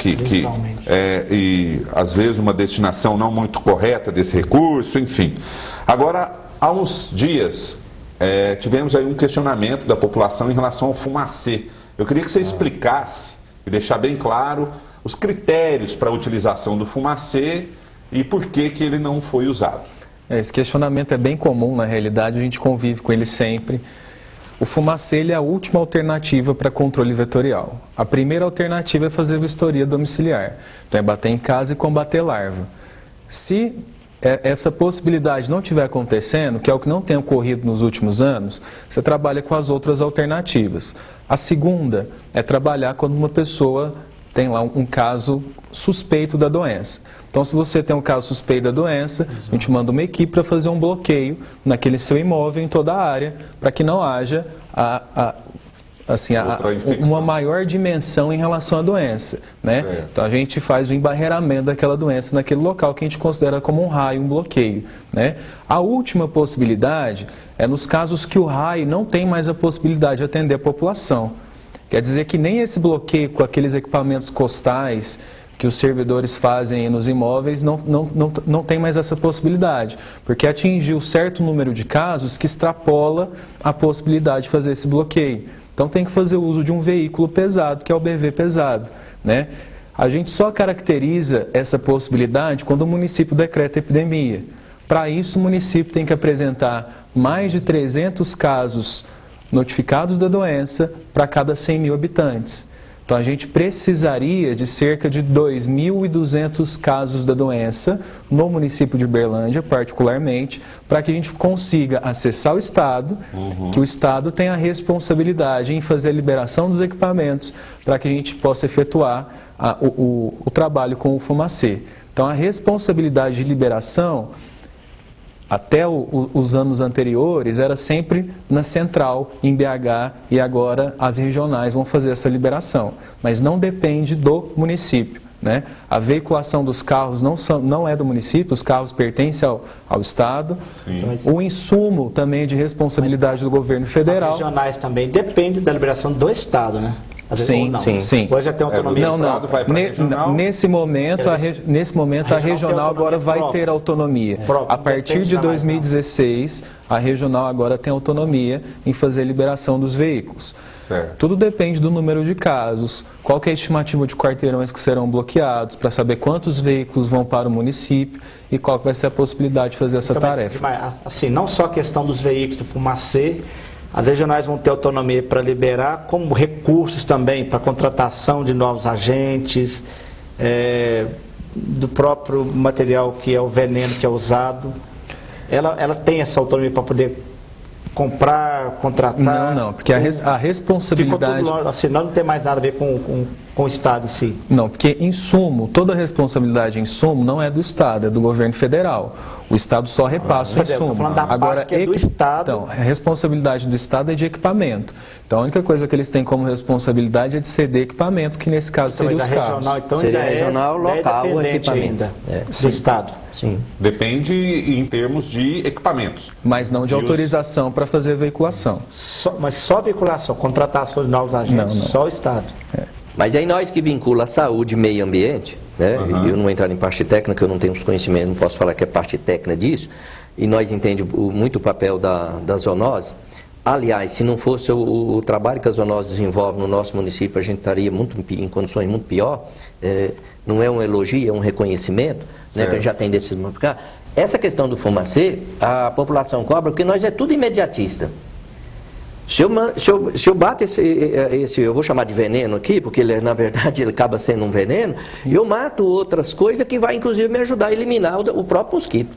S1: E às vezes uma destinação não muito correta desse recurso, enfim. Agora, há uns dias, tivemos aí um questionamento da população em relação ao fumacê. Eu queria que você explicasse e deixar bem claro os critérios para a utilização do fumacê e por que ele não foi usado.
S2: Esse questionamento é bem comum, na realidade, a gente convive com ele sempre. O fumacê ele é a última alternativa para controle vetorial. A primeira alternativa é fazer vistoria domiciliar, então é bater em casa e combater larva. Se essa possibilidade não estiver acontecendo, que é o que não tem ocorrido nos últimos anos, você trabalha com as outras alternativas. A segunda é trabalhar quando uma pessoa tem lá um caso suspeito da doença. Então, se você tem um caso suspeito da doença, a gente manda uma equipe para fazer um bloqueio naquele seu imóvel, em toda a área, para que não haja uma maior dimensão em relação à doença, né? Então, a gente faz o embarreiramento daquela doença naquele local que a gente considera como um raio, um bloqueio, né? A última possibilidade é nos casos que o raio não tem mais a possibilidade de atender a população. Quer dizer que nem esse bloqueio com aqueles equipamentos costais que os servidores fazem nos imóveis não tem mais essa possibilidade, porque atingiu certo número de casos que extrapola a possibilidade de fazer esse bloqueio. Então tem que fazer uso de um veículo pesado, que é o BV pesado, né? A gente só caracteriza essa possibilidade quando o município decreta epidemia. Para isso, o município tem que apresentar mais de 300 casos notificados da doença para cada 100 mil habitantes. Então, a gente precisaria de cerca de 2.200 casos da doença no município de Uberlândia, particularmente, para que a gente consiga acessar o Estado, que o Estado tenha a responsabilidade em fazer a liberação dos equipamentos para que a gente possa efetuar o trabalho com o fumacê. Então, a responsabilidade de liberação, até os anos anteriores, era sempre na central, em BH, e agora as regionais vão fazer essa liberação. Mas não depende do município, né? A veiculação dos carros não é do município, os carros pertencem ao Estado.
S1: Sim.
S2: O insumo também é de responsabilidade do governo federal.
S4: As regionais também dependem da liberação do Estado, né?
S2: Sim, sim.
S4: Hoje já tem autonomia.
S2: Não. Nesse momento, a regional agora vai ter autonomia. A partir de 2016, a regional agora tem autonomia em fazer a liberação dos veículos.
S1: Certo.
S2: Tudo depende do número de casos, qual que é a estimativa de quarteirões que serão bloqueados, para saber quantos veículos vão para o município e qual que vai ser a possibilidade de fazer essa tarefa.
S4: Assim, não só a questão dos veículos do fumacê, as regionais vão ter autonomia para liberar, como recursos também para contratação de novos agentes, do próprio material que é o veneno que é usado. Ela tem essa autonomia para poder comprar, contratar.
S2: Não, porque a responsabilidade...
S4: Ficou tudo, assim, não tem mais nada a ver com o Estado em si.
S2: Não, porque insumo, toda a responsabilidade em insumo não é do Estado, é do governo federal. O Estado só repassa o insumo.
S4: Estou falando da parte que é do Estado.
S2: Então, a responsabilidade do Estado é de equipamento. Então, a única coisa que eles têm como responsabilidade é de ceder equipamento, que nesse caso seria os carros.
S4: Regional, então,
S3: seria regional, local, o equipamento.
S4: Ainda, do Estado.
S3: Sim.
S1: Depende em termos de equipamentos.
S2: Mas não de autorização para fazer veiculação.
S4: Mas só veiculação, contratação de novos agentes,
S2: não.
S4: só o Estado.
S3: Mas aí nós que vincula a saúde e meio ambiente, né? Eu não vou entrar em parte técnica, eu não tenho os conhecimentos, não posso falar que é parte técnica disso, e nós entendemos muito o papel da zoonose. Aliás, se não fosse o trabalho que a zoonose desenvolve no nosso município, a gente estaria em condições muito pior. Não é um elogio, é um reconhecimento, né, que a gente já tem desses multiplicar. Essa questão do fumacê, a população cobra, porque nós é tudo imediatista. Se eu bato esse, eu vou chamar de veneno aqui, porque ele, na verdade ele acaba sendo um veneno, e eu mato outras coisas que vai inclusive me ajudar a eliminar o próprio mosquito.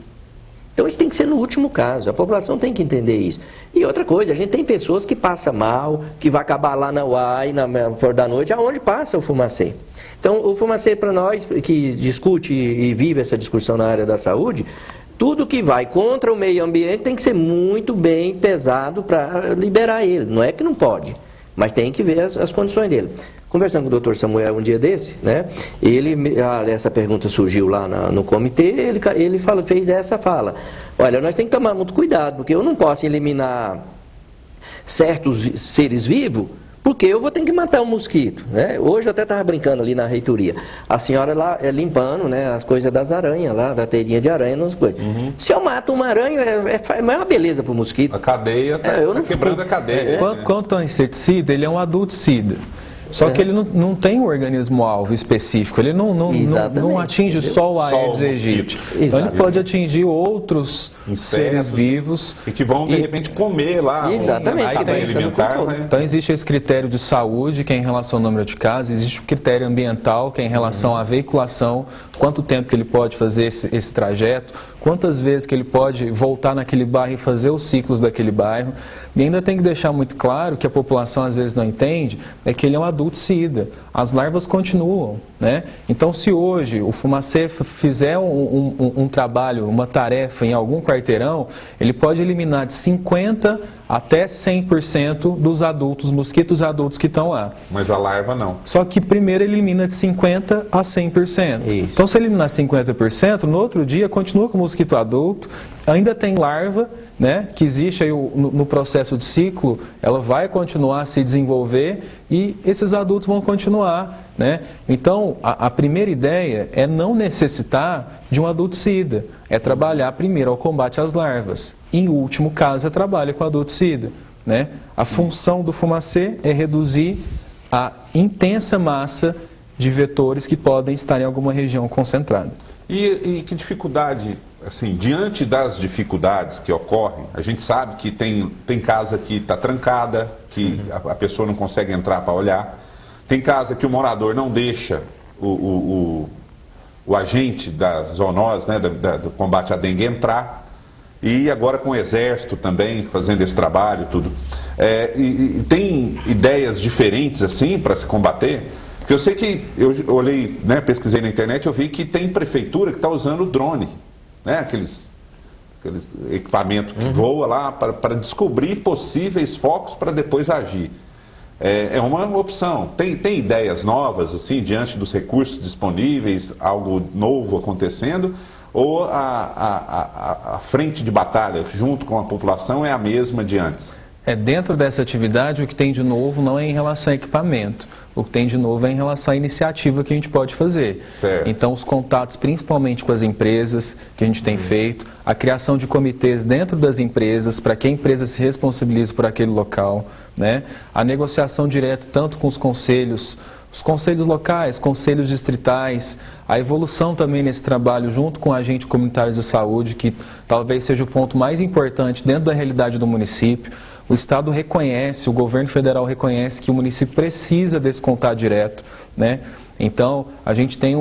S3: Então isso tem que ser no último caso, a população tem que entender isso. E outra coisa, a gente tem pessoas que passam mal, que vai acabar lá na UAI, na flor da noite, aonde passa o fumacê. Então o fumacê, para nós que discute e vive essa discussão na área da saúde, tudo que vai contra o meio ambiente tem que ser muito bem pesado para liberar ele. Não é que não pode, mas tem que ver as condições dele. Conversando com o Dr. Samuel um dia desse, né, essa pergunta surgiu lá no comitê, ele fez essa fala. Olha, nós temos que tomar muito cuidado, porque eu não posso eliminar certos seres vivos, porque eu vou ter que matar um mosquito, né? Hoje eu até estava brincando ali na reitoria. A senhora lá limpando, né, as coisas das aranhas lá, da teirinha de aranha, não coisas. Se eu mato uma aranha, é uma beleza para o mosquito.
S1: A cadeia está quebrando a cadeia.
S2: Quanto ao inseticida, ele é um adulticida. Só que ele não tem um organismo-alvo específico, ele não atinge só o Aedes aegypti. Então ele pode atingir outros seres vivos.
S1: E que vão, de repente, comer lá.
S3: Exatamente.
S1: Cadeia alimentar.
S2: Então existe esse critério de saúde, que é em relação ao número de casos, existe o critério ambiental, que é em relação à veiculação, quanto tempo que ele pode fazer esse trajeto, quantas vezes que ele pode voltar naquele bairro e fazer os ciclos daquele bairro. E ainda tem que deixar muito claro que a população às vezes não entende, é que ele é um adulticida. As larvas continuam, né? Então se hoje o fumacê fizer um trabalho, uma tarefa em algum quarteirão, ele pode eliminar de 50% até 100% dos adultos, mosquitos adultos que estão lá.
S1: Mas a larva não.
S2: Só que primeiro elimina de 50% a 100%. Isso. Então se eliminar 50%, no outro dia continua com o mosquito adulto, ainda tem larva, né, que existe aí no processo de ciclo, ela vai continuar a se desenvolver e esses adultos vão continuar, né? Então, a primeira ideia é não necessitar de um adulticida, é trabalhar primeiro ao combate às larvas. Em último caso, é trabalho com adulticida, né? A função do fumacê é reduzir a intensa massa de vetores que podem estar em alguma região concentrada.
S1: E que dificuldade, assim, diante das dificuldades que ocorrem, a gente sabe que tem casa que está trancada, que a pessoa não consegue entrar para olhar, tem casa que o morador não deixa o agente da zoonose, né, do combate à dengue entrar, e agora com o exército também fazendo esse trabalho, tudo. E tem ideias diferentes assim para se combater? Porque eu sei que, eu olhei, né, pesquisei na internet, eu vi que tem prefeitura que está usando drone, né, aqueles equipamentos que voa lá para descobrir possíveis focos para depois agir. é uma opção. Tem ideias novas, assim, diante dos recursos disponíveis, algo novo acontecendo? Ou a frente de batalha, junto com a população, é a mesma de antes?
S2: Dentro dessa atividade, o que tem de novo não é em relação a equipamento. O que tem de novo é em relação à iniciativa que a gente pode fazer.
S1: Certo.
S2: Então, os contatos, principalmente com as empresas, que a gente tem feito, a criação de comitês dentro das empresas, para que a empresa se responsabilize por aquele local, né? A negociação direta tanto com os conselhos locais, conselhos distritais, a evolução também nesse trabalho junto com o agente comunitário de saúde, que talvez seja o ponto mais importante dentro da realidade do município. O Estado reconhece, o governo federal reconhece que o município precisa desse contato direto, né? Então, a gente tem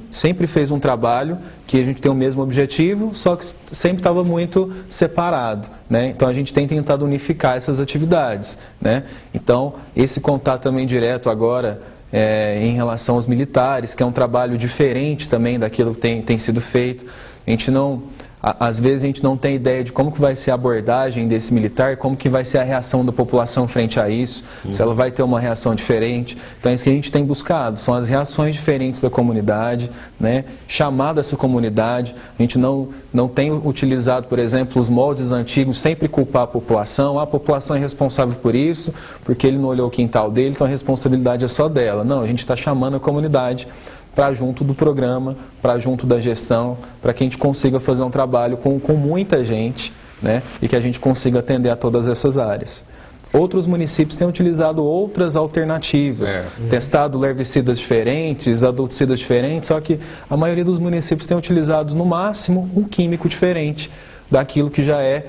S2: sempre fez um trabalho que a gente tem o mesmo objetivo, só que sempre estava muito separado, né? Então, a gente tem tentado unificar essas atividades, né? Então, esse contato também direto agora em relação aos militares, que é um trabalho diferente também daquilo que tem sido feito. Às vezes a gente não tem ideia de como que vai ser a abordagem desse militar, como que vai ser a reação da população frente a isso, se ela vai ter uma reação diferente. Então é isso que a gente tem buscado, são as reações diferentes da comunidade, né? Chamar dessa comunidade. A gente não tem utilizado, por exemplo, os moldes antigos, sempre culpar a população é responsável por isso, porque ele não olhou o quintal dele, então a responsabilidade é só dela. Não, a gente está chamando a comunidade para junto do programa, para junto da gestão, para que a gente consiga fazer um trabalho com muita gente, né? E que a gente consiga atender a todas essas áreas. Outros municípios têm utilizado outras alternativas, testado herbicidas diferentes, adulticidas diferentes, só que a maioria dos municípios tem utilizado no máximo um químico diferente daquilo que já é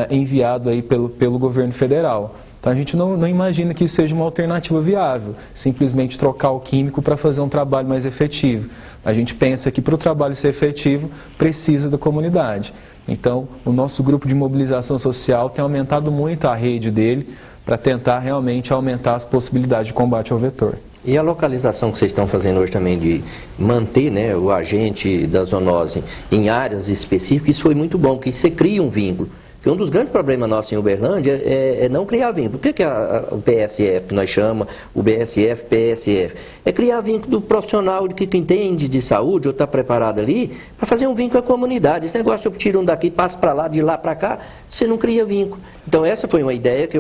S2: enviado aí pelo governo federal. Então a gente não imagina que isso seja uma alternativa viável, simplesmente trocar o químico para fazer um trabalho mais efetivo. A gente pensa que para o trabalho ser efetivo, precisa da comunidade. Então o nosso grupo de mobilização social tem aumentado muito a rede dele para tentar realmente aumentar as possibilidades de combate ao vetor.
S3: E a localização que vocês estão fazendo hoje também de manter, né, o agente da zoonose em áreas específicas, isso foi muito bom, porque você cria um vínculo. Porque um dos grandes problemas nossos em Uberlândia é não criar vínculo. Por que o PSF, que nós chamamos, o BSF, PSF? É criar vínculo do profissional que entende de saúde ou está preparado ali para fazer um vínculo com a comunidade. Esse negócio, eu tiro um daqui, passo para lá, de lá para cá, você não cria vínculo. Então essa foi uma ideia que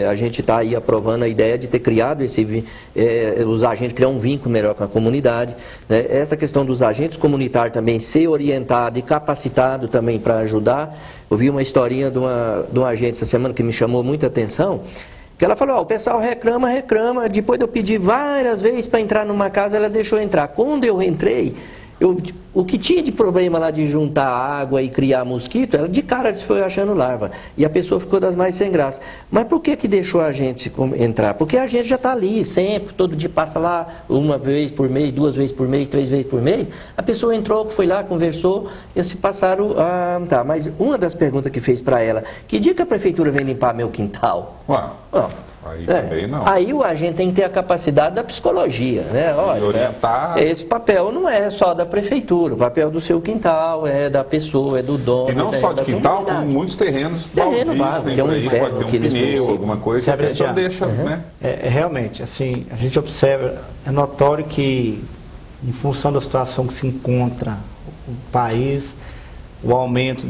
S3: a gente está aí aprovando, a ideia de ter criado os agentes, criar um vínculo melhor com a comunidade, né? Essa questão dos agentes comunitários também ser orientado e capacitado também para ajudar. Eu vi uma historinha de uma agente essa semana que me chamou muita atenção, que ela falou, o pessoal reclama, depois de eu pedir várias vezes para entrar numa casa, ela deixou entrar. Quando eu entrei, o que tinha de problema lá de juntar água e criar mosquito, ela de cara foi achando larva. E a pessoa ficou das mais sem graça. Mas por que deixou a gente entrar? Porque a gente já está ali, sempre, todo dia passa lá, uma vez por mês, 2 vezes por mês, 3 vezes por mês. A pessoa entrou, foi lá, conversou, e se passaram tá. Mas uma das perguntas que fez para ela, que dia que a prefeitura vem limpar meu quintal?
S1: Aí também não.
S3: Aí o agente tem que ter a capacidade da psicologia, né? Olha,
S1: orientar.
S3: Esse papel não é só da prefeitura, o papel do seu quintal, é da pessoa, é do dono.
S1: E não só de quintal, como muitos terrenos baldios,
S3: tem um inferno,
S1: pode ter um pneu, alguma coisa, que a pessoa deixa, né?
S4: Realmente, assim, a gente observa, é notório que, em função da situação que se encontra o país, o aumento,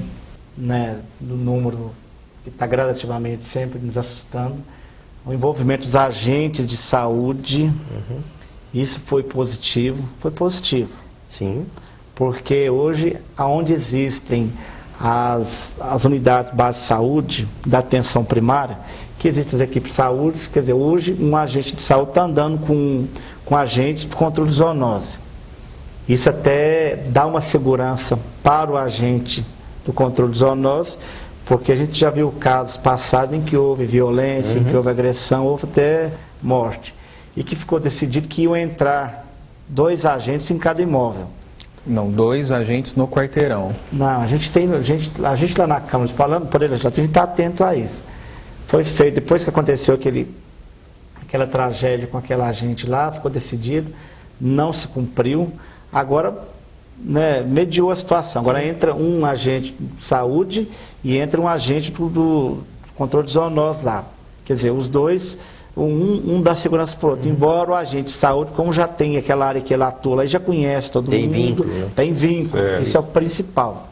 S4: né, do número que está gradativamente sempre nos assustando, o envolvimento dos agentes de saúde, isso foi positivo.
S3: Sim.
S4: Porque hoje, onde existem as unidades básicas de saúde, da atenção primária, que existem as equipes de saúde, quer dizer, hoje um agente de saúde está andando com agente de controle de zoonose. Isso até dá uma segurança para o agente do controle de zoonose, porque a gente já viu casos passados em que houve violência, em que houve agressão, houve até morte. E que ficou decidido que iam entrar 2 agentes em cada imóvel.
S2: Não, 2 agentes no quarteirão.
S4: Não, a gente lá na Câmara, falando por legislativo, a gente está atento a isso. Foi feito, depois que aconteceu aquela tragédia com aquela agente lá, ficou decidido, não se cumpriu. Agora, né, mediou a situação. Agora entra um agente de saúde e entra um agente do controle de zoonose lá. Quer dizer, os dois um dá segurança para o outro. Embora o agente de saúde, como já tem aquela área que ele atua lá, já conhece todo mundo.
S3: Vínculo.
S4: Tem vínculo, isso é o principal.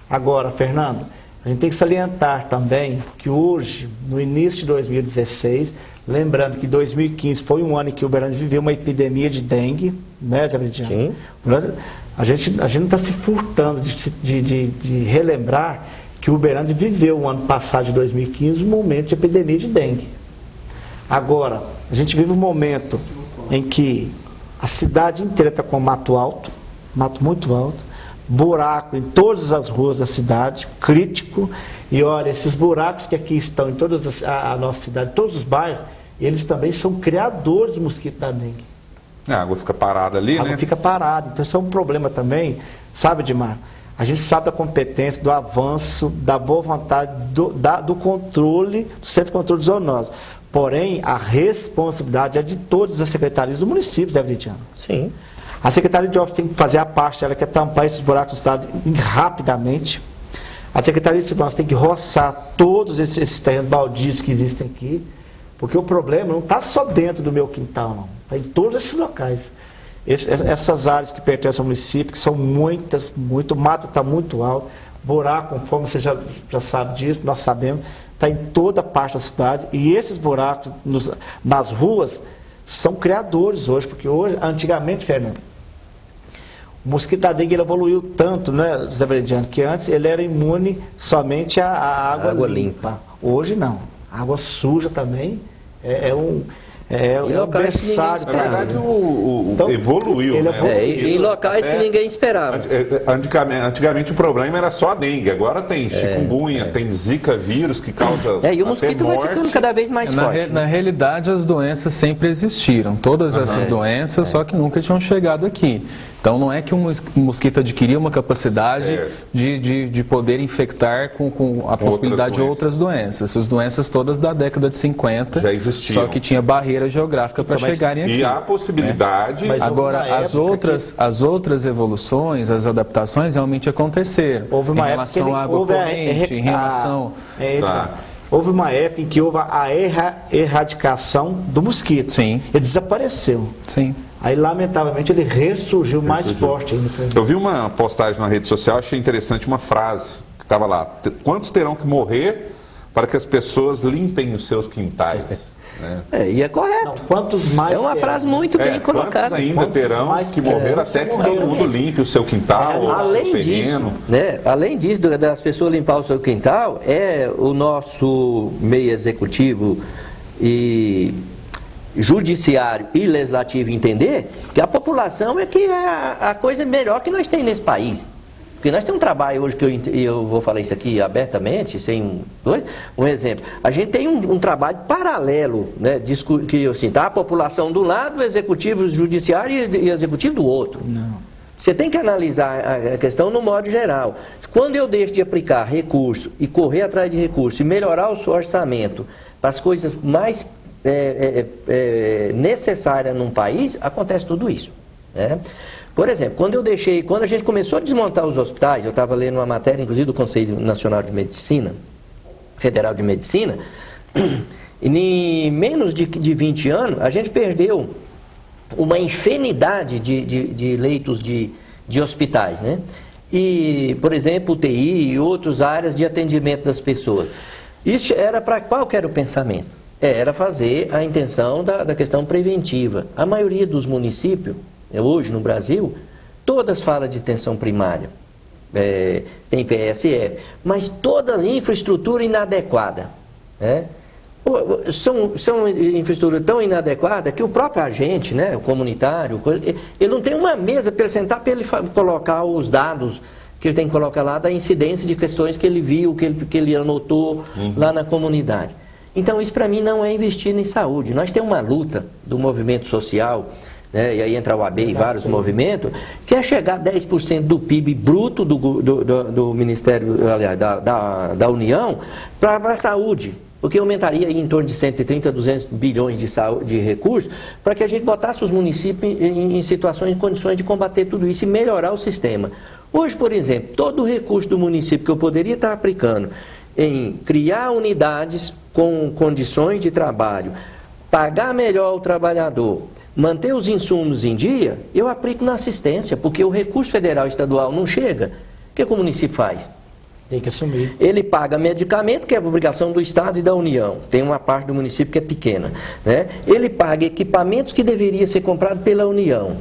S4: Agora, Fernando, a gente tem que salientar também que hoje, no início de 2016, lembrando que 2015 foi um ano em que o Uberlândia viveu uma epidemia de dengue, né, Zé Veridiano?
S3: Sim.
S4: A gente não está se furtando de relembrar que o Uberlândia viveu o ano passado, de 2015, um momento de epidemia de dengue. Agora, a gente vive um momento em que a cidade inteira está com mato alto, mato muito alto, buraco em todas as ruas da cidade, crítico, e olha, esses buracos que aqui estão em toda a nossa cidade, todos os bairros, eles também são criadores do mosquito da dengue.
S1: A água fica parada ali,
S4: A água
S1: né?
S4: fica parada, então isso é um problema também, sabe, Edmar? A gente sabe da competência, do avanço, da boa vontade, do controle, do Centro de Controle de Zoonose. Porém, a responsabilidade é de todas as secretarias do município, Zé Veridiano.
S3: Sim.
S4: A Secretaria de Obras tem que fazer a parte dela, que é tampar esses buracos do estado rapidamente. A Secretaria de Segurança tem que roçar todos esses terrenos baldios que existem aqui, porque o problema não está só dentro do meu quintal, não. Está em todos esses locais. Essas áreas que pertencem ao município, que são muitas, o mato está muito alto, buraco, conforme você já sabe disso, nós sabemos, está em toda parte da cidade, e esses buracos nas ruas são criadores hoje, porque hoje, antigamente, Fernando, o mosquito da dengue ele evoluiu tanto, né, Zé Veridiano, que antes ele era imune somente à água limpa. Hoje não. A água suja também é um berçário.
S1: Na verdade,
S4: Então,
S1: evoluiu,
S4: ele
S1: né?
S3: Em locais que ninguém esperava.
S1: Antigamente o problema era só a dengue, agora tem chikungunya, tem zika vírus que causa
S3: E o
S1: até
S3: mosquito vai ficando cada vez mais forte.
S2: Na realidade, as doenças sempre existiram, todas essas doenças, só que nunca tinham chegado aqui. Então não é que um mosquito adquiria uma capacidade de poder infectar com a possibilidade de outras doenças. Essas doenças todas da década de 50
S1: já existiam.
S2: Só que tinha barreira geográfica para chegarem aqui.
S1: E há a possibilidade...
S2: Mas agora, as outras evoluções, as adaptações realmente aconteceram.
S4: Houve uma
S2: em relação
S4: época
S2: à água corrente, em relação...
S4: Houve uma época em que houve a erradicação do mosquito.
S2: Sim.
S4: Ele desapareceu.
S2: Sim.
S4: Aí, lamentavelmente, ele ressurgiu mais forte ainda.
S1: Eu vi uma postagem na rede social, achei interessante uma frase que estava lá. Quantos terão que morrer para que as pessoas limpem os seus quintais? Né?
S3: E é correto.
S4: Não, quantos mais
S3: é uma frase muito bem colocada.
S1: Quantos ainda terão que morrer até que todo mundo limpe o seu quintal, o seu terreno?
S3: Além disso, das pessoas limpar o seu quintal, é o nosso meio executivo e judiciário e legislativo entender que a população é que é a coisa melhor que nós temos nesse país. Porque nós temos um trabalho hoje, que eu vou falar isso aqui abertamente, sem um exemplo. A gente tem um trabalho paralelo, né, que assim, tá a população do lado, o executivo, o judiciário e o executivo do outro.
S4: Não.
S3: Você tem que analisar a questão no modo geral. Quando eu deixo de aplicar recurso e correr atrás de recurso e melhorar o seu orçamento para as coisas mais necessárias num país, acontece tudo isso, né? Por exemplo, quando a gente começou a desmontar os hospitais, eu estava lendo uma matéria, inclusive, do Conselho Nacional de Medicina, Federal de Medicina, e em menos de 20 anos, a gente perdeu uma infinidade de leitos de hospitais, né? E, por exemplo, UTI e outras áreas de atendimento das pessoas. Isso era para qual que era o pensamento? Era fazer a intenção da questão preventiva. A maioria dos municípios, hoje no Brasil, todas falam de atenção primária, tem PSF, mas todas infraestrutura inadequada, né? São infraestrutura tão inadequada que o próprio agente, né, o comunitário, ele não tem uma mesa para ele sentar, para ele colocar os dados que ele tem que colocar lá da incidência de questões que ele viu, que ele anotou lá na comunidade. Então isso para mim não é investir em saúde. Nós temos uma luta do movimento social, né, e aí entra o AB e vários movimentos, que é chegar a 10% do PIB bruto do Ministério, aliás, da União para a saúde, porque aumentaria em torno de 130 a 200 bilhões de recursos, para que a gente botasse os municípios em situações, em condições de combater tudo isso e melhorar o sistema. Hoje, por exemplo, todo o recurso do município que eu poderia estar aplicando em criar unidades com condições de trabalho, pagar melhor o trabalhador, manter os insumos em dia, eu aplico na assistência, porque o recurso federal e estadual não chega. O que o município faz?
S4: Tem que assumir.
S3: Ele paga medicamento, que é obrigação do Estado e da União. Tem uma parte do município que é pequena, né? Ele paga equipamentos que deveria ser comprado pela União.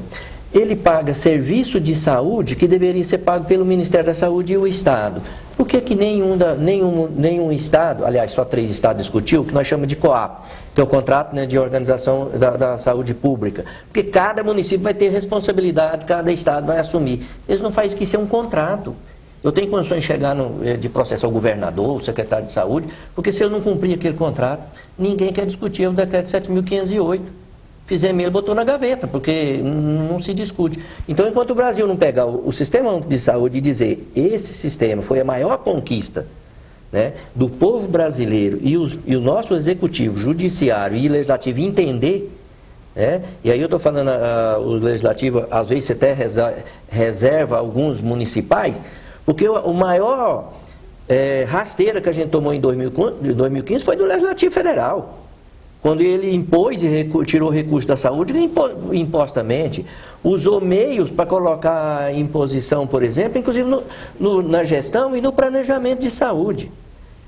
S3: Ele paga serviço de saúde que deveria ser pago pelo Ministério da Saúde e o Estado. Por que nenhum Estado, aliás, só 3 Estados discutiu, que nós chamamos de COAP, que é o contrato, né, de organização da saúde pública? Porque cada município vai ter responsabilidade, cada Estado vai assumir. Eles não fazem que ser um contrato. Eu tenho condições de chegar de processo ao governador, ao secretário de saúde, porque se eu não cumprir aquele contrato, ninguém quer discutir o decreto 7.508. Fizemos ele, botou na gaveta, porque não se discute. Então, enquanto o Brasil não pegar o sistema de saúde e dizer, esse sistema foi a maior conquista, né, do povo brasileiro, e o nosso executivo, judiciário e legislativo entender, né, e aí eu estou falando, o legislativo, às vezes você até reserva alguns municipais, porque o maior rasteira que a gente tomou em 2015 foi do Legislativo Federal. Quando ele impôs e tirou recurso da saúde, impostamente, usou meios para colocar imposição, por exemplo, inclusive na gestão e no planejamento de saúde.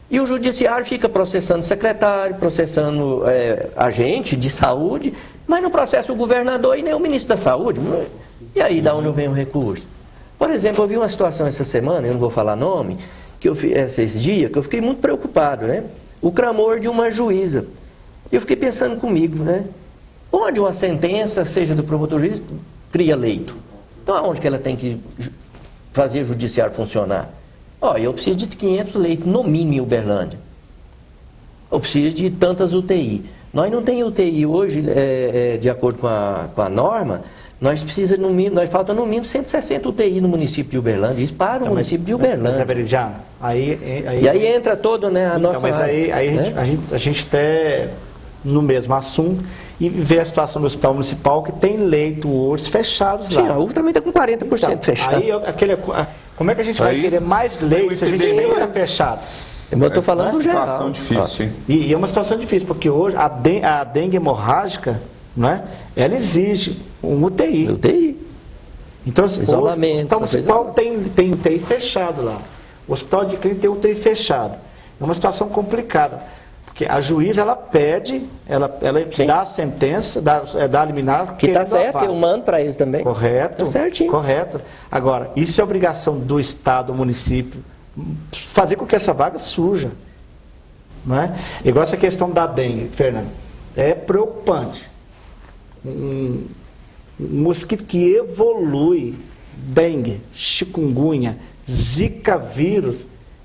S3: E o judiciário fica processando secretário, processando agente de saúde, mas não processa o governador e nem o ministro da saúde. E aí, da onde vem o recurso? Por exemplo, eu vi uma situação essa semana, eu não vou falar nome, esses dias, que eu fiquei muito preocupado, né? O clamor de uma juíza. Eu fiquei pensando comigo, né? Onde uma sentença, seja do promotor juiz, cria leito? Então, aonde que ela tem que fazer o judiciário funcionar? Eu preciso de 500 leitos, no mínimo, em Uberlândia. Eu preciso de tantas UTI. Nós não temos UTI hoje, de acordo com a norma, nós falta no mínimo 160 UTI no município de Uberlândia, isso para o município de Uberlândia.
S4: Mas é veridiano.
S3: E aí entra todo, né, a nossa...
S4: Mas aí a gente até, no mesmo assunto, e vê a situação do hospital municipal, que tem leito hoje fechados lá.
S3: Sim, a UFA também está com 40% fechado.
S4: Aí, como é que a gente vai querer mais leitos se a gente nem está fechado?
S3: Eu estou falando do geral.
S1: É uma situação difícil, hein?
S4: E é uma situação difícil, porque hoje a dengue hemorrágica, né, ela exige um UTI.
S3: UTI.
S4: Então, assim,
S3: isolamento,
S4: o hospital municipal tem UTI fechado lá. O hospital de clínica tem UTI fechado. É uma situação complicada. Porque a juíza, ela pede, ela dá a sentença, dá a liminar.
S3: Que está certo, eu mando para eles também.
S4: Correto.
S3: Tá certinho.
S4: Correto. Agora, isso é obrigação do Estado, do município, fazer com que essa vaga surja. Não é? Igual essa questão da dengue, Fernando. É preocupante. Um mosquito que evolui, dengue, chikungunya, zika vírus,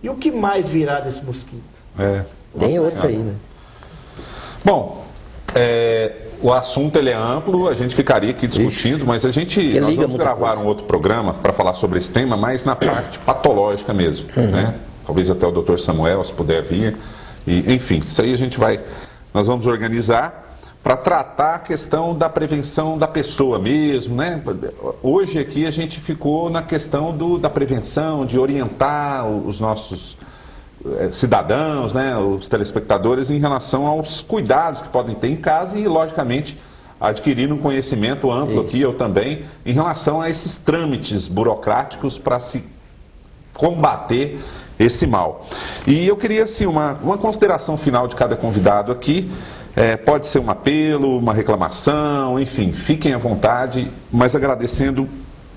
S4: e o que mais virá desse mosquito?
S3: Tem outro aí, né?
S1: Bom, o assunto ele é amplo, a gente ficaria aqui discutindo, mas nós vamos gravar um outro programa para falar sobre esse tema, mas na parte patológica mesmo, né? Talvez até o Dr. Samuel, se puder vir. E, enfim, isso aí nós vamos organizar para tratar a questão da prevenção da pessoa mesmo, né? Hoje aqui a gente ficou na questão da prevenção, de orientar os nossos cidadãos, né, os telespectadores, em relação aos cuidados que podem ter em casa e, logicamente, adquirir um conhecimento amplo aqui, eu também, em relação a esses trâmites burocráticos para se combater esse mal. E eu queria, assim, uma consideração final de cada convidado aqui. Pode ser um apelo, uma reclamação, enfim, fiquem à vontade, mas agradecendo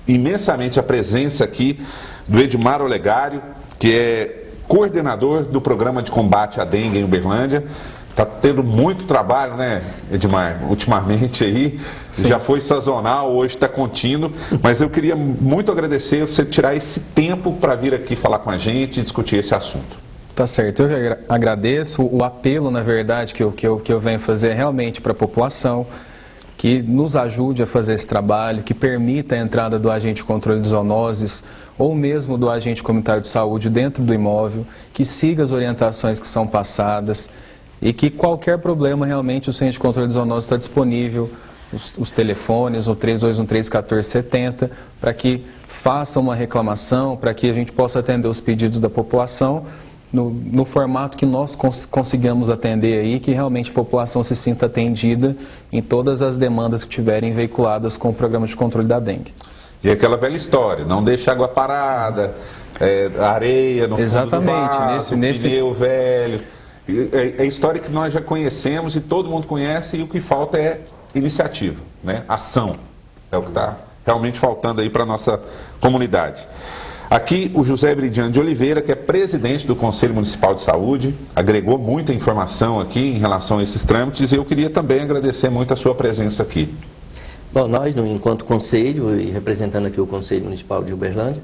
S1: imensamente a presença aqui do Edmar Olegário, que é coordenador do programa de combate à dengue em Uberlândia. Está tendo muito trabalho, né, Edmar, ultimamente aí. Sim. Já foi sazonal, hoje está contínuo, mas eu queria muito agradecer você tirar esse tempo para vir aqui falar com a gente e discutir esse assunto.
S2: Tá certo, eu agradeço o apelo, na verdade, que eu venho fazer realmente para a população, que nos ajude a fazer esse trabalho, que permita a entrada do agente de controle de zoonoses ou mesmo do agente comunitário de saúde dentro do imóvel, que siga as orientações que são passadas e que qualquer problema realmente o Centro de Controle de Zoonoses está disponível, os telefones, o 3213-1470, para que façam uma reclamação, para que a gente possa atender os pedidos da população no formato que nós conseguimos atender aí, que realmente a população se sinta atendida em todas as demandas que tiverem veiculadas com o programa de controle da dengue.
S1: E aquela velha história, não deixa água parada, areia no fundo do vaso, pneu velho. É história que nós já conhecemos e todo mundo conhece, e o que falta é iniciativa, né? Ação. É o que está realmente faltando aí para a nossa comunidade. Aqui o José Bridiano de Oliveira, que é presidente do Conselho Municipal de Saúde, agregou muita informação aqui em relação a esses trâmites, e eu queria também agradecer muito a sua presença aqui.
S3: Bom, nós, enquanto conselho, e representando aqui o Conselho Municipal de Uberlândia,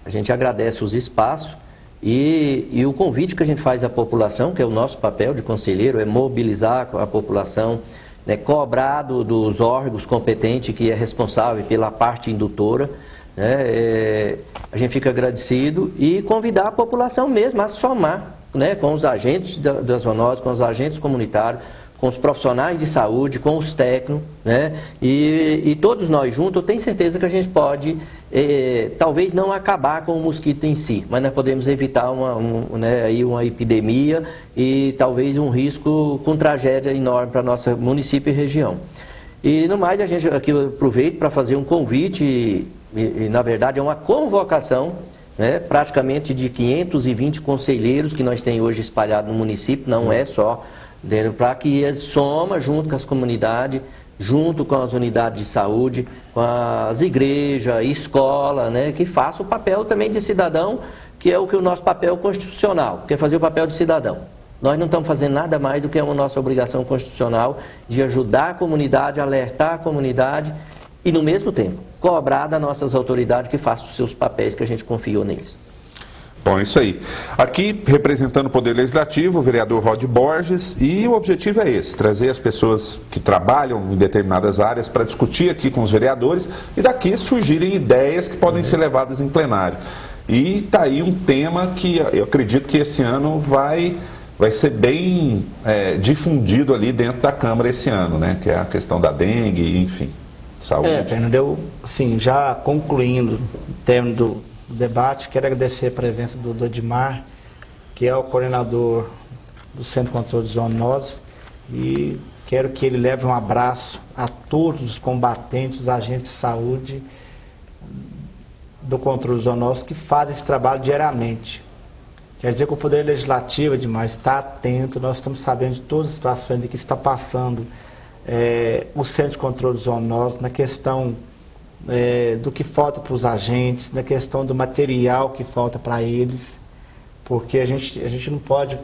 S3: a gente agradece os espaços e o convite que a gente faz à população, que é o nosso papel de conselheiro, é mobilizar a população, né, cobrar dos órgãos competentes que é responsável pela parte indutora, né, a gente fica agradecido e convidar a população mesmo a somar, né, com os agentes das zoonoses, com os agentes comunitários, com os profissionais de saúde, com os técnicos, né, e todos nós juntos, eu tenho certeza que a gente pode, talvez não acabar com o mosquito em si, mas nós podemos evitar uma epidemia e talvez um risco com tragédia enorme para nosso município e região. E no mais, a gente aqui aproveito para fazer um convite, e na verdade é uma convocação, né, praticamente de 520 conselheiros que nós temos hoje espalhados no município, não é só, para que eles somam junto com as comunidades, junto com as unidades de saúde, com as igrejas, escola, né, que faça o papel também de cidadão, que é o nosso papel constitucional, que é fazer o papel de cidadão. Nós não estamos fazendo nada mais do que a nossa obrigação constitucional de ajudar a comunidade, alertar a comunidade e, no mesmo tempo, cobrar das nossas autoridades que façam os seus papéis que a gente confiou neles.
S1: Bom, isso aí. Aqui, representando o Poder Legislativo, o vereador Rod Borges, e o objetivo é esse, trazer as pessoas que trabalham em determinadas áreas para discutir aqui com os vereadores e daqui surgirem ideias que podem ser levadas em plenário. E está aí um tema que eu acredito que esse ano vai ser bem difundido ali dentro da Câmara esse ano, né? Que é a questão da dengue, enfim, saúde.
S4: Fernando, assim, já concluindo o término do debate, quero agradecer a presença do Edmar, que é o coordenador do Centro de Controle de Zoonoses, e quero que ele leve um abraço a todos os combatentes, os agentes de saúde do controle de zoonoses que fazem esse trabalho diariamente. Quer dizer que o Poder Legislativo, Edmar, está atento, nós estamos sabendo de todas as situações de que está passando o Centro de Controle de Zoonoses, na questão do que falta para os agentes, na questão do material que falta para eles, porque a gente não pode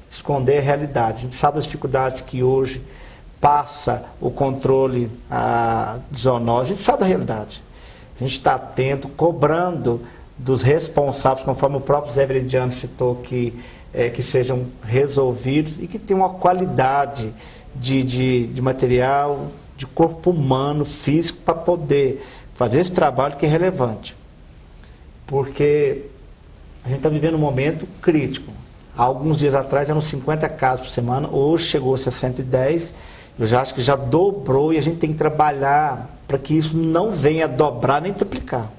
S4: esconder a realidade. A gente sabe das dificuldades que hoje passa o controle de zoonoses, a gente sabe da realidade. A gente está atento, cobrando dos responsáveis, conforme o próprio Zé Veridiano citou, que sejam resolvidos e que tenham uma qualidade de material, de corpo humano, físico, para poder fazer esse trabalho que é relevante. Porque a gente está vivendo um momento crítico. Há alguns dias atrás eram 50 casos por semana, hoje chegou-se a 110, eu já acho que já dobrou e a gente tem que trabalhar para que isso não venha a dobrar nem triplicar.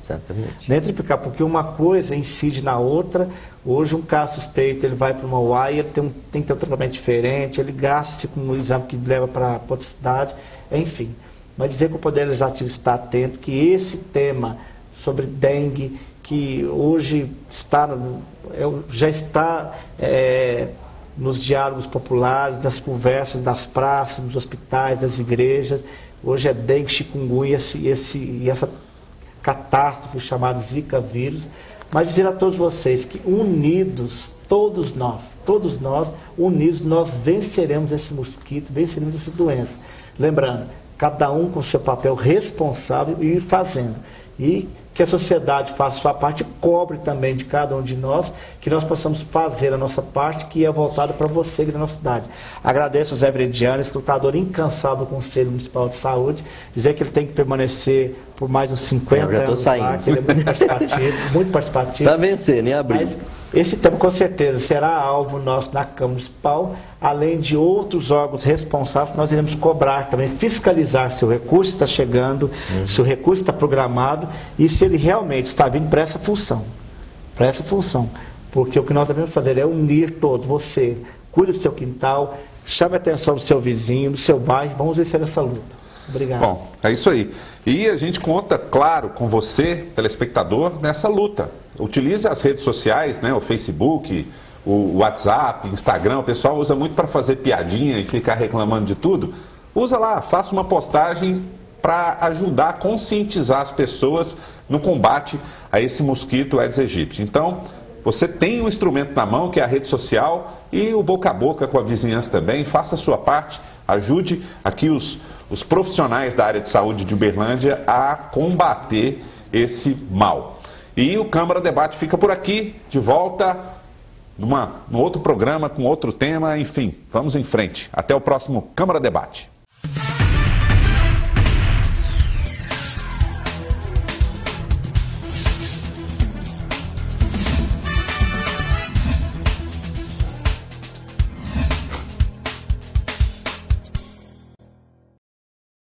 S3: Exatamente.
S4: Nem triplicar, porque uma coisa incide na outra. Hoje um caso suspeito, ele vai para uma UAI, ele tem que ter um tratamento diferente, ele gasta-se com um exame que leva para outra cidade, enfim. Mas dizer que o Poder Legislativo está atento, que esse tema sobre dengue, que hoje já está nos diálogos populares, nas conversas das praças, nos hospitais, das igrejas, hoje é dengue, chikungunya e essa catástrofe chamada Zika vírus, mas dizer a todos vocês que unidos, todos nós, unidos, nós venceremos esse mosquito, venceremos essa doença. Lembrando, cada um com seu papel responsável e ir fazendo. E que a sociedade faça a sua parte, cobre também de cada um de nós, que nós possamos fazer a nossa parte, que é voltada para você aqui da nossa cidade. Agradeço o Zé Veridiano, escutador incansável do Conselho Municipal de Saúde, dizer que ele tem que permanecer por mais uns 50 anos.
S3: Eu já estou saindo.
S4: Lá, que ele é muito participativo.
S3: Está vencendo, em abril.
S4: Mas esse tema, com certeza, será alvo nosso na Câmara Municipal, além de outros órgãos responsáveis, nós iremos cobrar também, fiscalizar se o recurso está chegando, se o recurso está programado e se ele realmente está vindo para essa função. porque o que nós devemos fazer é unir todos. Você cuida do seu quintal, chame a atenção do seu vizinho, do seu bairro, vamos vencer essa luta. Obrigado.
S1: Bom, é isso aí. E a gente conta, claro, com você, telespectador, nessa luta. Utilize as redes sociais, né, o Facebook, o WhatsApp, Instagram, o pessoal usa muito para fazer piadinha e ficar reclamando de tudo. Usa lá, faça uma postagem para ajudar a conscientizar as pessoas no combate a esse mosquito Aedes aegypti. Então, você tem um instrumento na mão, que é a rede social, e o boca a boca com a vizinhança também. Faça a sua parte, ajude aqui os profissionais da área de saúde de Uberlândia a combater esse mal. E o Câmara Debate fica por aqui, de volta num outro programa, com outro tema, enfim, vamos em frente. Até o próximo Câmara Debate.